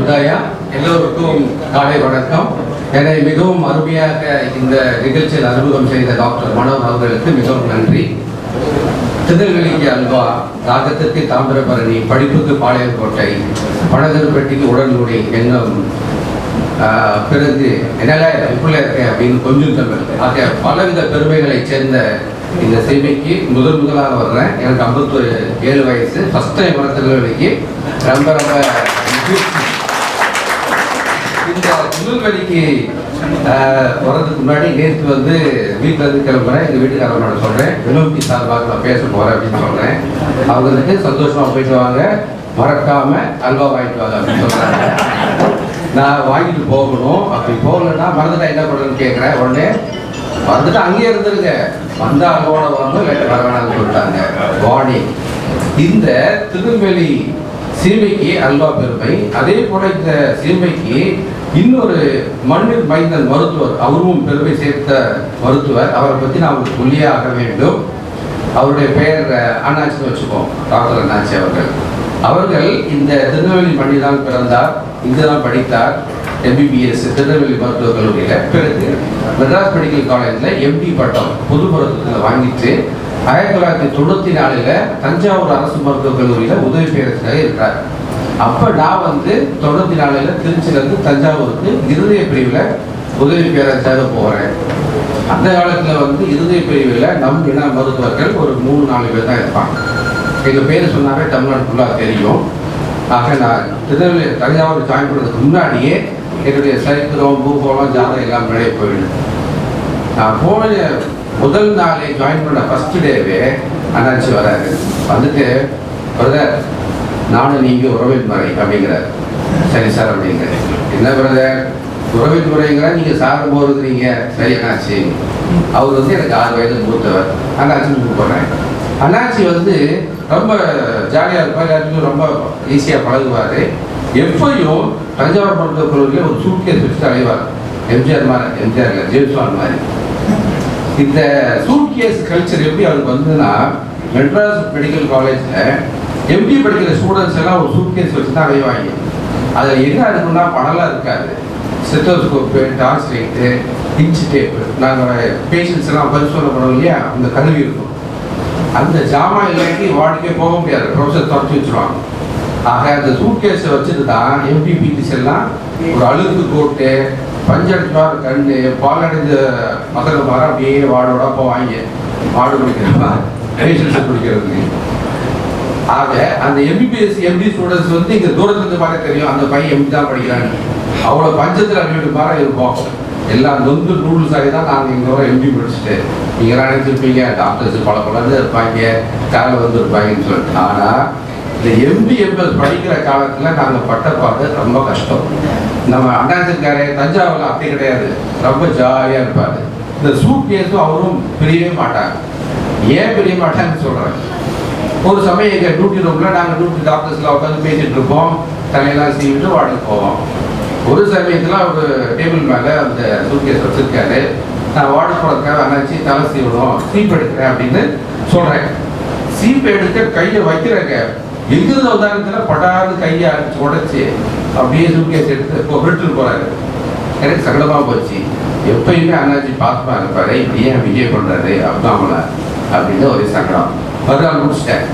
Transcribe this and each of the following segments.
புத்தாயா எல்லோருக்கும் காலை வணக்கம். என்னை மிகவும் அருமையாக இந்த நிகழ்ச்சியில் அறிமுகம் செய்த டாக்டர் மனோர் அவர்களுக்கு மிகவும் நன்றி. திருநெல்வேலிக்கு அல்வா, தாகத்திற்கு தாமிரபரணி, படிப்புக்கு பாளையங்கோட்டை, பணகருப்பட்டிக்கு உடன்குடி என்னும் பிறகு என்னால இப்படி இருக்கேன் அப்படின்னு கொஞ்சம் தமிழ் ஆகிய பலவித பெருமைகளை சேர்ந்த இந்த சேவைக்கு முதலாக வர்றேன். எனக்கு 57 வயசு. ஃபர்ஸ்ட் டைம் வர திருநெல்வேலிக்கு. ரொம்ப ரொம்ப இந்த திருநெல்வேலிக்கு வர்றதுக்கு முன்னாடி நேற்று வீட்டில் இருந்து கிளம்புறேன். எங்கள் வீட்டுக்காரனோட சொல்கிறேன், வினோதி சார்பாக நான் பேச போகிறேன் அப்படின்னு சொல்கிறேன். அவங்களுக்கு சந்தோஷமாக போயிட்டு வாங்க, மறக்காம அல்வா வாங்கிட்டு வாங்க அப்படின்னு சொல்கிறாங்க. நான் வாங்கிட்டு போகணும். அப்படி போகலன்னா மறந்துட்டா என்ன பண்ணுறேன்னு கேட்குறேன். உடனே வந்துட்டு அங்கேயே இருந்துருங்க, வந்த அல்வாவோட வரணும், இல்லை வர வேணாம்னு சொல்லிட்டாங்க. வாணி இந்த திருநெல்வேலி சீமைக்கு அல்வா பெருமை. அதே போல இந்த சீமைக்கு இன்னொரு மண்ணில் மைந்தன் மருத்துவர், அவரும் பெருமை சேர்த்த மருத்துவர். அவரை பற்றி நான் உங்களுக்கு சொல்லியே ஆக வேண்டும். அவருடைய பெயர் அண்ணாச்சின்னு வச்சுப்போம், டாக்டர் அண்ணாச்சி அவர்கள். அவர்கள் இந்த திருநெல்வேலி மண்ணில் தான் பிறந்தார், இங்கு தான் படித்தார். MBBS திருநெல்வேலி மருத்துவக் கல்லூரியில், பிறகு மெட்ராஸ் மெடிக்கல் காலேஜில் MD பட்டம் பொது மருத்துவத்தில் வாங்கிட்டு 1994 தஞ்சாவூர் அரசு மருத்துவக் கல்லூரியில் உதவி பேரரசாக இருக்கிறார். அப்போ நான் 94 திருச்சியிலேருந்து தஞ்சாவூருக்கு இருதய பிரிவில் உதவி பேரரசாக போகிறேன். அந்த காலத்தில் இருதய பிரிவில் நம் இன மருத்துவர்கள் ஒரு 3-4 பேர் தான் இருப்பாங்க. எங்கள் பேர் சொன்னாவே தமிழ்நாடு ஃபுல்லாக தெரியும். ஆக நான் திருநெல்வேலி தஞ்சாவூர் ஜாயின் பண்ணுறதுக்கு முன்னாடியே என்னுடைய சரித்திரம், பூகோளம், ஜாதகம் எல்லாம் முன்னாடியே போயிடுது. நான் போன முதல் நாளே ஜாயின் பண்ண ஃபர்ஸ்ட் டேவே அண்ணாச்சி வராரு. வந்துட்டு, பிரதர் நானும் நீங்கள் உறவின் முறை அப்படிங்கிறார். சரி சார் அப்படிங்கிற. என்ன பிரதர் உறவின் முறைங்கிற, நீங்கள் சார் போகிறதுறீங்க. சரி அண்ணாச்சி. அவர் எனக்கு 6 வயது மூத்தவர். அண்ணாச்சின்னு கூப்பிட்றேன். அண்ணாச்சி ரொம்ப ஜாலியாக இருப்பார், எல்லாத்துக்கும் ரொம்ப ஈஸியாக பழகுவார். எப்பயும் தஞ்சாவூர் மருத்துவக் கல்லூரியில் ஒரு சூட்கேஸ் வச்சுட்டு அலைவார். எம்ஜிஆர் இல்லை, ஜேம்ஸ்வான் மாதிரி. இந்த சூட்கேஸ் கல்ச்சர் எப்படி அவருக்கு வந்ததுன்னா, மெட்ராஸ் மெடிக்கல் காலேஜில் MD படிக்கிற ஸ்டூடெண்ட்ஸ் எல்லாம் ஒரு சூட்கேஸ் வச்சு தான் அலைவாங்க. அதில் என்ன இருக்குன்னா பணம்லாம் இருக்காது. ஸ்டெத்தோஸ்கோப்பு, டார்ச் லைட்டு, இன்ச் டேப்பு, நாங்கள் பேஷண்ட்ஸ் எல்லாம் பரிசோதனை பண்ணோம் இல்லையா, அந்த கருவி இருக்கும். அந்த ஜாமான் இல்லாட்டி வார்டுக்கே போக முடியாது, ப்ரொஃபஸர் தொடச்சி வச்சுருவாங்க. ஆக அந்த சூட்கேஸை வச்சுட்டு தான் MPBTs எல்லாம் ஒரு அழுக்கு போட்டு பஞ்சடிப்பார் கண்ணு பாலடைந்த மகரமார அப்படியே வார்டோட போவாங்க. வார்டு குடிக்கிறவா பேஷண்ட்ஸை குடிக்கிறதுக்கு. ஆக அந்த MBBS MD ஸ்டூடெண்ட்ஸ் இங்கே தூரத்துக்கு மாதிரி தெரியும், அந்த பையன் MD தான் படிக்கிறான்னு. அவ்வளோ பஞ்சத்தில் அடிக்கிட்டு மாதிரி இருக்கும். எல்லாம் நொந்து நூடுல்ஸ் ஆகி தான் நாங்கள் இங்கே வர MD படிச்சுட்டு நீங்களாம் நினைச்சிருப்பீங்க டாக்டர்ஸ் பல இருப்பாங்க, காலையில் இருப்பாங்கன்னு சொல்லிட்டு. ஆனால் இந்த MD MS படிக்கிற காலத்தில் நாங்கள் பட்டப்பாடு ரொம்ப கஷ்டம். நம்ம அண்ணாச்சிருக்காரு தஞ்சாவூரில் அப்படி கிடையாது, ரொம்ப ஜாலியாக இருப்பார். இந்த சூட்கேஸும் அவரும் பிரியவே மாட்டாங்க. ஏன் பிரிய மாட்டாங்கன்னு சொல்கிறேன். ஒரு சமயம் எங்கள் டியூட்டி ரூமில் நாங்கள் டியூட்டி டாக்டர்ஸில் உட்காந்து பேசிகிட்டு இருப்போம், தலையெல்லாம் சீவிட்டு வார்டுக்கு போவோம். ஒரு சமயத்தில் ஒரு டேபிள் மேலே அந்த சூட்கேஸ் வச்சுருக்காரு. நான் வார்டு போகிறதுக்காக அண்ணாச்சி தலை சீவணும், சீப் எடுக்கிறேன் அப்படின்னு சொல்கிறேன். சீப் எடுக்க கையை வைக்கிறேங்க, எங்கிருந்து வந்தாலும் படாது கையை அடிச்சு உடச்சி அப்படியே சூட்கேஸ் எடுத்து இப்போ விட்டுட்டு போகிறாரு. எனக்கு சங்கடமாக போச்சு. எப்பயுமே அண்ணாச்சி பாசமாக இருப்பாரு, இப்படி ஏன் பிஹேவ் பண்ணுறாரு அப்தாமல அப்படின்னு ஒரு சங்கடம். மறுநாள் முடிச்சிட்டேன்.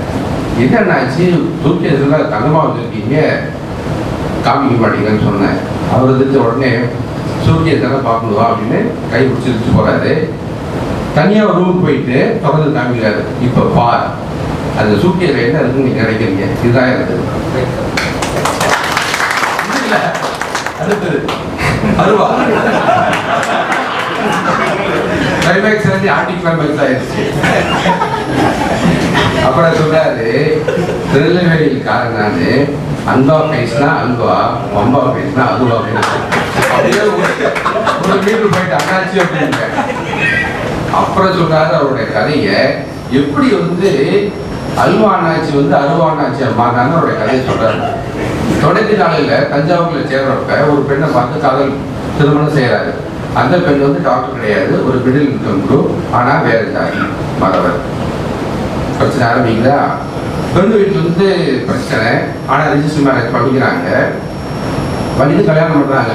என்னன்னாச்சு, சூட்கேஸ்லாம் தங்கமாக வச்சுருக்கீங்க, காமிக்க மாட்டீங்கன்னு சொன்னேன். அவர் உடனே சூட்கேஸ் எல்லாம் பார்க்கணுவா அப்படின்னு கை பிடிச்சிருச்சு போகிறாரு. தனியாக ரூமுக்கு போயிட்டு தொடர்ந்து காமிக்கிறாரு. இப்போ பார் அந்த சூட்கேஸில் என்ன இருக்குன்னு நீங்கள் நினைக்கிறீங்க, இதுதான் இருக்குது. அடுத்தது அருவா கிளைமேக்ஸ் ஆன்டி கிளைமேக்ஸ் ஆயிடுச்சு. அப்புறம் சொல்றாரு, திருநெல்வேலியில் காரணான்னு அன்பா பேசினா அல்வா, அம்பா பேசினா அதுவா பேசு. அப்படியே ஒரு வீட்டுக்கு போயிட்டு அண்ணாச்சி அப்படிங்க. அப்புறம் சொல்றாரு அவருடைய கதையை எப்படி அல்வா அண்ணாச்சி அருவா அண்ணாச்சி அம்மாதான்னு அவருடைய கதையை சொல்றாரு. தொடர்ச்சி நாளில் தஞ்சாவூர்ல சேர்றப்ப ஒரு பெண்ணை பார்த்து காதல் திருமணம் செய்யறாரு. அந்த பெண் டாக்டர் கிடையாது, ஒரு மிடில் இன்கம் குரூப், ஆனால் வேற ஜாதி மதவர். பிரச்சனை ஆரம்பிக்குதா? பெண்ணு வீட்டில் பிரச்சனை, ஆனால் ரிஜிஸ்டர் மேரேஜ் பண்ணிக்கிறாங்க. பண்ணிட்டு கல்யாணம் பண்ணுறாங்க.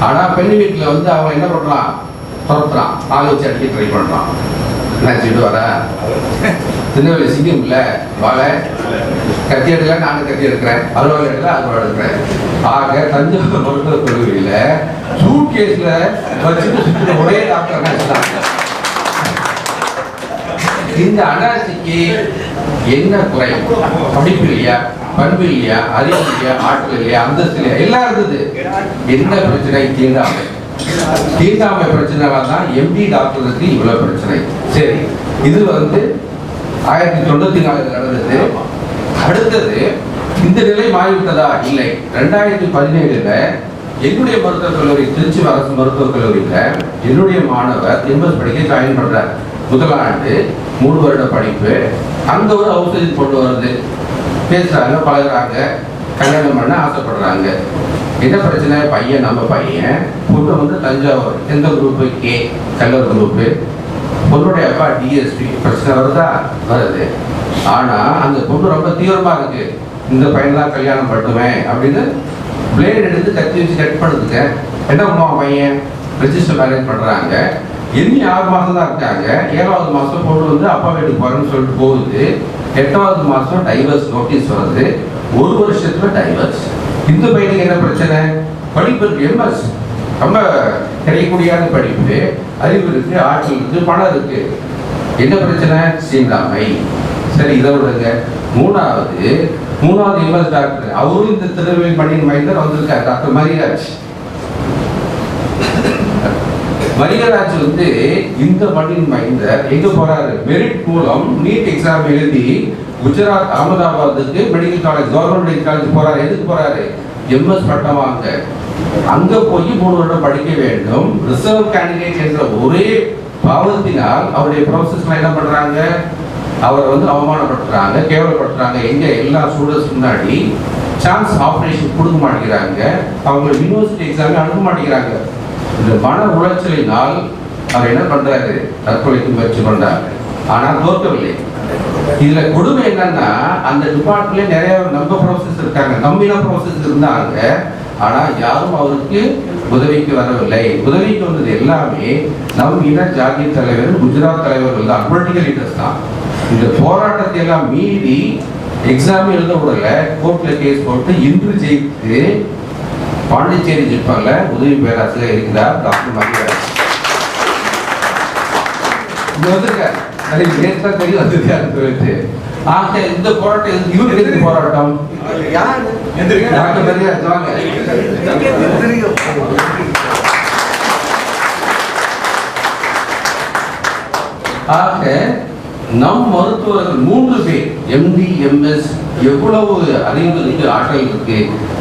ஆனால் பெண் வீட்டில் வந்து அவன் என்ன பண்ணுறான், துரத்துறான், ஆளை வச்சு அடிக்க ட்ரை பண்ணுறான். நினச்சிட்டு வர திருநெல்வேலி சிங்கம் இல்லை, வாழை கத்தி எடுக்கல, நானும் கத்தி எடுக்கிறேன், அலுவலகம் எடுக்கல, அலுவலகம் எடுக்கிறேன். ஆக தஞ்சாவூர் மருத்துவக் கல்லூரியில் சூட் கேஸில் வச்சுட்டு சுற்றுற ஒரே டாக்டர் நினச்சிட்டாங்க. இந்த அனாசிக்கு என்ன குறை? படிப்பு இல்லையா, பண்பு இல்லையா, அறிவு இல்லையா, ஆற்றல் இல்லையா, அந்தஸ்து இல்லையா, எல்லாம் இருந்தது. என்ன பிரச்சனை? தீண்டாமை. தீண்டாமை பிரச்சனைலாம் தான் எம்டி டாக்டருக்கு இவ்வளவு பிரச்சனை. சரி, இது வந்து 1994 நடந்தது. அடுத்தது இந்த நிலை மாறிவிட்டதா? இல்லை. 2017 என்னுடைய மருத்துவக் கல்லூரி, திருச்சி அரசு மருத்துவக் கல்லூரியில் என்னுடைய மாணவர் எம்எஸ் படிக்க ஜாயின் பண்றார். முதல் ஆண்டு 3 வருட படிப்பு. அங்க ஒரு ஹவுஸ் கொண்டு வருது, பேசுறாங்க, பழகுறாங்க, கல்யாணம் பண்ண ஆசைப்படுறாங்க. என்ன பிரச்சனை? பையன் நம்ம பையன், பொண்ணு வந்து தஞ்சாவூர். எந்த குரூப்பு? K, Kallur group. பொண்ணுடைய அப்பா டிஎஸ்பி. பிரச்சனை வருதா? வருது. ஆனா அந்த பொண்ணு ரொம்ப தீவிரமா இருக்கு, இந்த பையன் தான் கல்யாணம் பண்ணுவேன் அப்படின்னு பிளேட் எடுத்து கத்தி வச்சு கட் பண்ணுதுங்க. என்ன பண்ணுவான் பையன்? ரெஜிஸ்டர் மேரேஜ் பண்றாங்க. இனி 6 மாசம் தான் இருக்காங்க. 7வது மாசம் பொண்ணு வந்து அப்பா வீட்டுக்கு போறேன்னு சொல்லிட்டு போகுது. 8வது மாசம் டைவர்ஸ் நோட்டீஸ் வருது. 1 வருஷத்துல டைவர்ஸ். இந்த பையனுக்கு என்ன பிரச்சனை? படிப்பு இருக்கு, எம்எஸ், ரொம்ப கிடைக்கக்கூடிய படிப்பு, அறிவு இருக்கு, ஆற்றல் இருக்கு, பணம் இருக்கு. என்ன பிரச்சனை? சீண்டாமை. சரி, இதை விடுங்க. மூணாவது எம்எஸ் டாக்டர், அவரும் இந்த திருநெல்வேலி மணியின் மைந்தர் வந்திருக்காரு, டாக்டர் மரியராஜ். மரியராஜ் வந்து இந்த மண்ணின் மைந்தர் எங்க போறாரு? மெரிட் மூலம் நீட் எக்ஸாம் எழுதி குஜராத் அகமதாபாத்துக்கு medical college, government medical college போறாரு. எதுக்கு போறாரு? எம்எஸ் பட்டம் வாங்க. அங்க போய் 3 வருடம் படிக்க வேண்டும். ரிசர்வ் கேண்டிடேட் என்ற ஒரே பாவத்தினால் அவருடைய ப்ராசஸ்ல என்ன பண்றாங்க? அவரை வந்து அவமானப்படுத்துறாங்க, கேவலப்படுத்துறாங்க. எங்க? எல்லா ஸ்டூடெண்ட்ஸ் முன்னாடி சான்ஸ் ஆபரேஷன் கொடுக்க மாட்டேங்கிறாங்க. அவங்க யூனிவர்சிட்டி எக்ஸாமே அனுப்ப மாட்டேங்கிறாங்க. இந்த மன உளைச்சலினால் அவர் என்ன பண்றாரு? தற்கொலைக்கு முயற்சி பண்றாரு. ஆனால் தோற்கவில்லை. இதுல கொடுமை என்னன்னா, அந்த டிபார்ட்மெண்ட்ல நிறைய நம்ம ப்ராசஸ் இருக்காங்க, நம்பின ப்ராசஸ் இருந்தாங்க. ஆனா யாரும் அவருக்கு உதவிக்கு வரவில்லை. உதவிக்கு வந்தது எல்லாமே நம் இன ஜாதி தலைவர், குஜராத் தலைவர்கள் தான், பொலிட்டிக்கல் லீடர்ஸ் தான். இந்த போராட்டத்தை எல்லாம் மீறி எக்ஸாம் எழுத விடல, கோர்ட்ல கேஸ் போட்டு இன்று ஜெயித்து பாண்டிச்சேரி ஜிப்மர்ல உதவி பேராசிரியர் இருக்கிறார் டாக்டர் மரியராஜ். இங்க வந்திருக்காரு, தெரியும் வந்திருக்காரு. ஆக இந்த போராட்டம் இவரு எதிர்த்து போராட்டம் டாக்டர் மரியராஜ் வாங்க. ஆக நம் மருத்துவர்கள் 3 பேர், எம்டி, எம்எஸ், எவ்வளவு அறிவு இருக்கு, ஆற்றல் இருக்கு,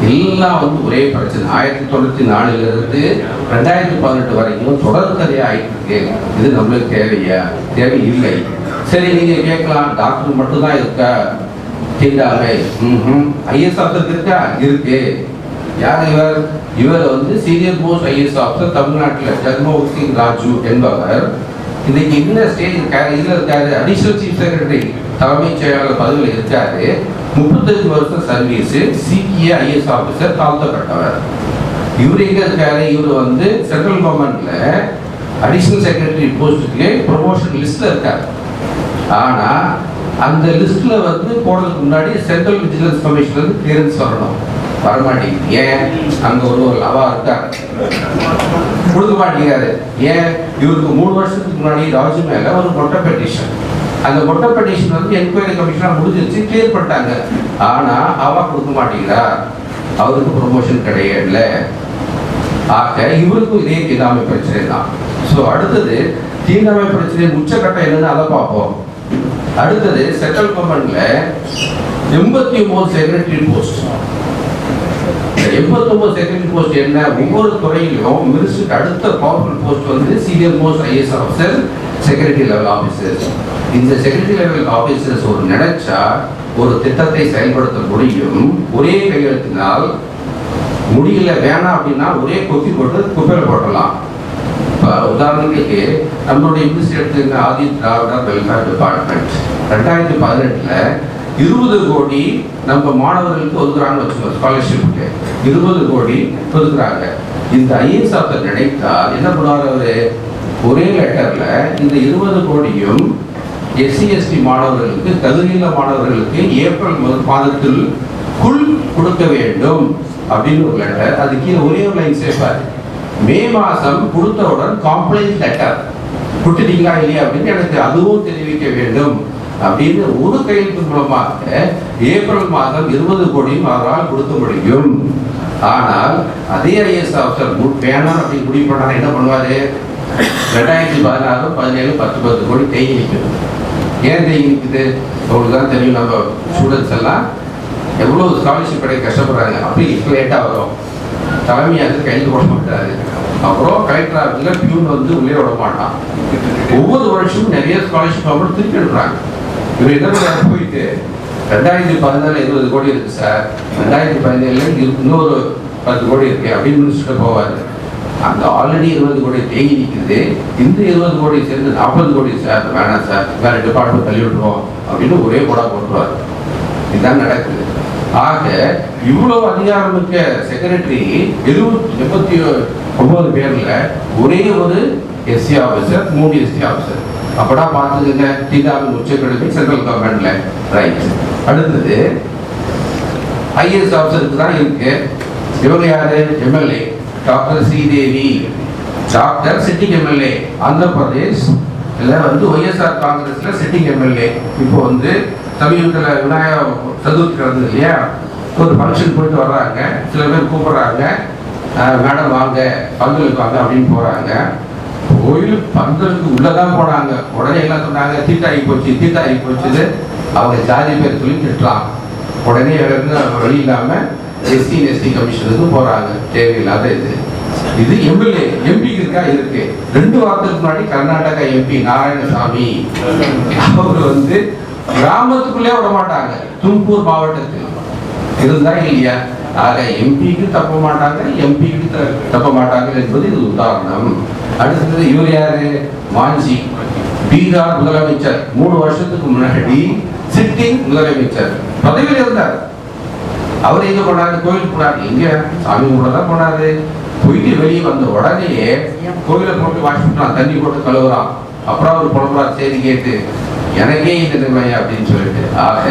எல்லாம் வந்து ஒரே பிரச்சனை. 1994 இருந்து 2018 வரைக்கும் தொடர் கதையா ஆயிட்டு இருக்கு. இது நம்மளுக்கு தேவையா? தேவையில்லை. சரி, நீங்க கேட்கலாம், டாக்டர் மட்டும் தான் இருக்கா தீண்டாமை? ஐஎஸ் ஆஃபீஸர் இருக்கா? இருக்கு. யார் இவர்? இவர் வந்து சீனியர் மோஸ்ட் ஐஎஸ் ஆஃபீஸர் தமிழ்நாட்டில், ஜெகன்மோகன் சிங் ராஜு என்பவர். இன்னைக்கு என்ன ஸ்டேஜ் இதுல இருக்காரு? அடிஷனல் சீஃப் செக்ரட்டரி, தலைமைச் செயலாளர் பதவியில் இருக்காரு. 35 வருஷம் சர்வீஸ், சிபிஐ ஐஎஸ் ஆஃபீஸர், தாழ்த்தப்பட்டவர். இவர் எங்க இருக்காரு? இவர் வந்து சென்ட்ரல் கவர்மெண்ட்ல அடிஷனல் செக்ரட்டரி போஸ்டுக்கு ப்ரொமோஷன் லிஸ்ட்ல இருக்காரு. ஆனா அந்த லிஸ்ட்ல வந்து போறதுக்கு முன்னாடி சென்ட்ரல் விஜிலன்ஸ் கமிஷன்ல இருந்து கிளியரன்ஸ் வரணும். வரமாட்டேங்குது. ஏன்? அங்க ஒரு லவா இருக்காரு, கொடுக்க மாட்டேங்கிறாரு. ஏன்? இவருக்கு 3 வருஷத்துக்கு முன்னாடி ராஜு மேல ஒரு மொட்டை பெட்டிஷன், அந்த மொட்டை பெட்டிஷன் வந்து என்கொயரி கமிஷனா முடிஞ்சிருச்சு, கிளியர் பண்ணிட்டாங்க. ஆனா அவா கொடுக்க மாட்டேங்கிறா, அவருக்கு ப்ரொமோஷன் கிடையாது. ஆக இவருக்கும் இதே தீண்டாமை பிரச்சனை தான். ஸோ அடுத்தது தீண்டாமை பிரச்சனை உச்சக்கட்டம் என்னன்னு அதை பார்ப்போம். அடுத்தது சென்ட்ரல் கவர்மெண்ட்ல 89 செக்ரட்டரி போஸ்ட். 89 செக்ரட்டரி போஸ்ட் என்ன? ஒவ்வொரு துறையிலும் மினிஸ்டருக்கு அடுத்த பவர்ஃபுல் போஸ்ட் வந்து senior most IAS officer, secretary level officers. இந்த செக்ரட்டரி லெவல் ஆஃபீஸர்ஸ் ஒரு நினைச்சா ஒரு திட்டத்தை செயல்படுத்த முடியும். ஒரே கையெழுத்தினால் முடியல, வேணாம் அப்படின்னா ஒரே கொத்தி போட்டு குப்பையில் போட்டலாம். இப்போ உதாரணத்துக்கு நம்மளுடைய மினிஸ்டர் எடுத்துங்க, ஆதி திராவிட வெல்ஃபேர் டிபார்ட்மெண்ட் 2018 20 கோடி நம்ம மாணவர்களுக்கு ஒதுக்குறாங்கன்னு வச்சுக்கோங்க. ஸ்காலர்ஷிப்புக்கு 20 கோடி ஒதுக்குறாங்க. இந்த ஐஏஎஸ் ஆஃபீஸர் நினைத்தால் என்ன பண்ணுவார் அவரு, ஒரே லெட்டர்ல இந்த 20 கோடியும் எஸ்சி எஸ்டி மாணவர்களுக்கு, தகுதியுள்ள மாணவர்களுக்கு ஏப்ரல் மாதத்திற்குள் கொடுக்க வேண்டும் அப்படின்னு ஒரு லெட்டர். அது கீழே ஒரே ஒரு லைன் சேர்ப்பார், மே மாதம் கொடுத்தவுடன் காம்ப்ளைண்ட் லெட்டர் கொடுத்துட்டீங்களா இல்லையா அப்படின்னு எனக்கு அதுவும் தெரிவிக்க வேண்டும் அப்படின்னு ஒரு கையெழுத்து மூலமாக ஏப்ரல் மாதம் 20 கோடியும் அவரால் கொடுக்க முடியும். ஆனால் அதே ஐஏஎஸ் ஆஃபீஸர் வேணாம் அப்படின்னு முடிவு பண்ணாங்க, என்ன பண்ணுவாரு, 2016, 17, 10 கோடி தேங்கி நிற்குது. ஏன் தேங்கி நிற்குது அவங்களுக்கு தான் தெரியும். நம்ம ஸ்டூடெண்ட்ஸ் எல்லாம் எவ்வளோ ஸ்காலர்ஷிப் கிடைக்க கஷ்டப்படுறாங்க. அப்படி லேட்டாக வரும், தலைமையாக கையில் போட மாட்டாரு, அப்புறம் கலெக்டர் ஆஃபீஸில் பியூன் வந்து உள்ளே விட மாட்டான். ஒவ்வொரு வருஷமும் நிறைய ஸ்காலர்ஷிப் அமௌண்ட் திருப்பி எடுக்கிறாங்க. இவர் என்ன போயிட்டு 2014 20 கோடி இருக்கு சார், 2017 இன்னொரு 10 கோடி இருக்கு அப்படின்னு முடிச்சுட்டு போவார். அந்த ஆல்ரெடி 20 கோடி தேங்கி நிற்குது, இந்த 20 கோடி சேர்ந்து 40 கோடி சார், வேணாம் சார், வேற டிபார்ட்மெண்ட் தள்ளி விட்டுருவோம் அப்படின்னு ஒரே போடா போட்டுருவார். இதுதான் நடக்குது. ஆக இவ்வளவு அதிகாரமிக்க செக்ரட்டரி 89 பேர்ல ஒரே ஒரு எஸ்சி ஆஃபீஸர், 3 எஸ்டி ஆஃபீஸர். அப்படா பார்த்துங்க, தீண்டாமை உச்சக்கல்வி சென்ட்ரல் கவர்மெண்ட்ல. ரைட். அடுத்தது ஐஏஎஸ் ஆஃபீஸருக்கு தான் இருக்கு. இவங்க யாரு, MLA doctor Sridevi, doctor sitting MLA Andhra Pradesh வந்து ஒய்எஸ்ஆர் காங்கிரஸ்ல சிட்டிங் எம்எல்ஏ. இப்போ வந்து சமீபத்தில் விநாயகர் சதுர்த்தி நடந்தது இல்லையா, ஒரு ஃபங்க்ஷன் போயிட்டு வர்றாங்க, சில பேர் கூப்பிடுறாங்க, மேடம் வாங்க பந்தலுக்கு வாங்க அப்படின்னு போறாங்க. கோயில் பந்தலுக்கு உள்ளதான் போனாங்க, உடனே எல்லாம் சொன்னாங்க தீட்டாகி போச்சுது. அவங்க ஜாதி பேர் சொல்லி திட்டுறாங்க. உடனே வழி இல்லாம எஸ்சி எஸ்டி கமிஷனுக்கு போறாங்க. தேவையில்லாத இது எம்எல்ஏ எம்பிக்கு இருக்கா இருக்கு. 2 வாரத்துக்கு முன்னாடி கர்நாடகா எம்பி நாராயணசாமி அவர் வந்து கிராமத்துக்குள்ளே விட மாட்டாங்க, தும்கூர் மாவட்டத்தில் இருந்தா இல்லையா. ஆக எம்பிக்கு தப்ப மாட்டாங்க, எம்பிக்கு தப்ப மாட்டாங்க என்பது இது உதாரணம். அடுத்தது இவர் யாரு, மாஞ்சி, பீகார் முதலமைச்சர். 3 வருஷத்துக்கு முன்னாடி சிட்டிங் முதலமைச்சர் பதவியில் இருந்தார். அவர் எங்க போனாரு, கோயிலுக்கு போனாரு. எங்க சாமி கூட தான் போனாரு. போயிட்டு வெளியே வந்த உடனே கோயிலை போட்டு வாஷ் பண்ணான், தண்ணி போட்டு கழுவுறான். அப்புறம் அவர் புலம்புறார், சரி கேட்டு எனக்கே இந்த நிலைமை அப்படின்னு சொல்லிட்டு. ஆக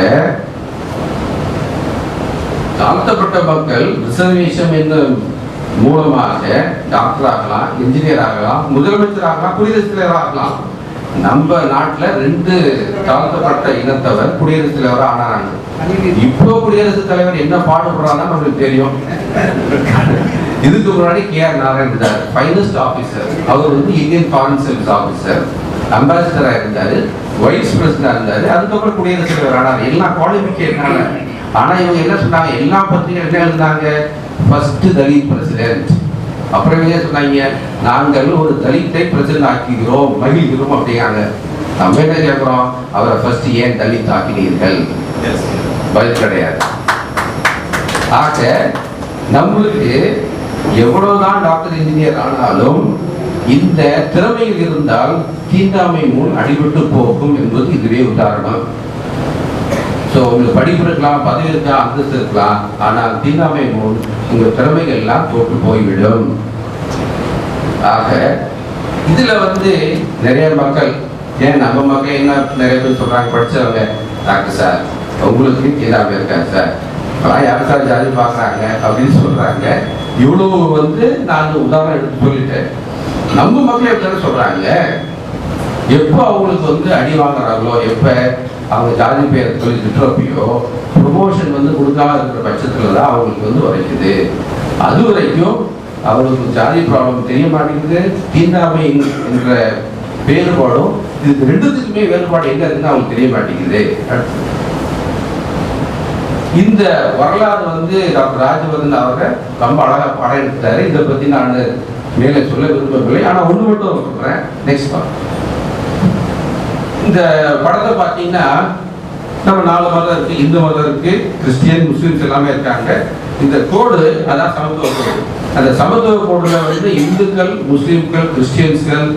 தாழ்த்தப்பட்ட மக்கள் ரிசர்வேஷன் என்ற மூலமாக டாக்டர் ஆகலாம், இன்ஜினியர் ஆகலாம், முதலமைச்சர் ஆகலாம், குடியரசுத் தலைவர் ஆகலாம். நம்ம நாட்டில் 2 தாழ்த்தப்பட்ட இனத்தவர் குடியரசுத் தலைவர் ஆனாங்க. இப்போ குடியரசுத் தலைவர் என்ன பாடுபடுறாங்க நம்மளுக்கு தெரியும். இதுக்கு முன்னாடி KR நாராயணன் இருந்தார், ஃபைனஸ்ட் ஆஃபீஸர். அவர் வந்து இந்தியன் ஃபாரின் சர்வீஸ் ஆஃபீஸர், அம்பாசிடரா இருந்தாரு, வைஸ் பிரசிடண்டா இருந்தாரு. அதுக்கப்புறம் குடியரசுத் தலைவர் ஆனார். எல்லாம் குவாலிஃபிகேஷனால. ஆனா இவங்க என்ன சொன்னாங்க, எல்லா பத்திரிகை என்ன இருந்தாங்க, ஃபர்ஸ்ட் தலித் பிரசிடென்ட். அப்புறம் என்ன சொன்னாங்க, நாங்கள் ஒரு தலித்தை பிரசிடண்ட் ஆக்கிக்கிறோம், மகிழ்கிறோம் அப்படிங்காங்க. நம்ம என்ன கேட்கிறோம், அவரை ஃபர்ஸ்ட் ஏன் தலித் ஆக்கினீர்கள்? பதில் கிடையாது. ஆக நம்மளுக்கு எவ்வளவுதான் டாக்டர் இன்ஜினியர் ஆனாலும் இந்த திறமையில் இருந்தால் தீண்டாமை முன் அடிபட்டு போகும் என்பது இதுவே உதாரணம். ஸோ உங்களுக்கு படிப்பு இருக்கலாம், பதவி இருக்கலாம், அந்தஸ்து இருக்கலாம், ஆனால் தீண்டாமை முன் உங்கள் திறமைகள் எல்லாம் தோற்று போய்விடும். ஆக இதுல வந்து நிறைய மக்கள், ஏன் நம்ம மக்கள் என்ன நிறைய பேர் சொல்றாங்க, படிச்சவங்க, டாக்டர் சார் உங்களுக்கு தீண்டாமை இருக்காது சார், ஆனால் யார் சார் ஜாதி பார்க்குறாங்க அப்படின்னு சொல்றாங்க. இவ்வளவு வந்து நான் உதாரணம் எடுத்து சொல்லிட்டேன். நம்ம மக்கள் எப்படி சொல்றாங்க, எப்போ அவங்களுக்கு வந்து அடி வாங்குறாங்களோ, எப்போ அவங்க ஜாதி பேரை சொல்லி திட்டுறப்பையோ ப்ரொமோஷன் வந்து கொடுக்காம இருக்கிற பட்சத்துல தான் அவங்களுக்கு வந்து உரைக்குது. அது வரைக்கும் அவங்களுக்கு ஜாதி ப்ராப்ளம் தெரிய மாட்டேங்குது. தீண்டாமை என்ற வேறுபாடும் இதுக்கு 2த்துக்குமே வேறுபாடு எங்க இருக்குன்னு அவங்களுக்கு தெரிய மாட்டேங்குது. இந்த வரலாறு வந்து டாக்டர் ராஜவர்தன் அவர்கள் ரொம்ப அழகா படம் எடுத்தாரு. இதை பத்தி நான் மேலே சொல்ல விரும்பவில்லை. ஆனா ஒண்ணு மட்டும் சொல்றேன். நெக்ஸ்ட் இந்த படத்தை பார்த்தீங்கன்னா நம்ம 4 மதம் இருக்கு, இந்து மதம் இருக்கு, கிறிஸ்டியன், முஸ்லிம்ஸ் எல்லாமே இருக்காங்க. இந்த கோடு அதான் சமத்துவ கோடு. அந்த சமத்துவ கோடுல வந்து இந்துக்கள், முஸ்லிம்கள், கிறிஸ்டியன்ஸ்கள்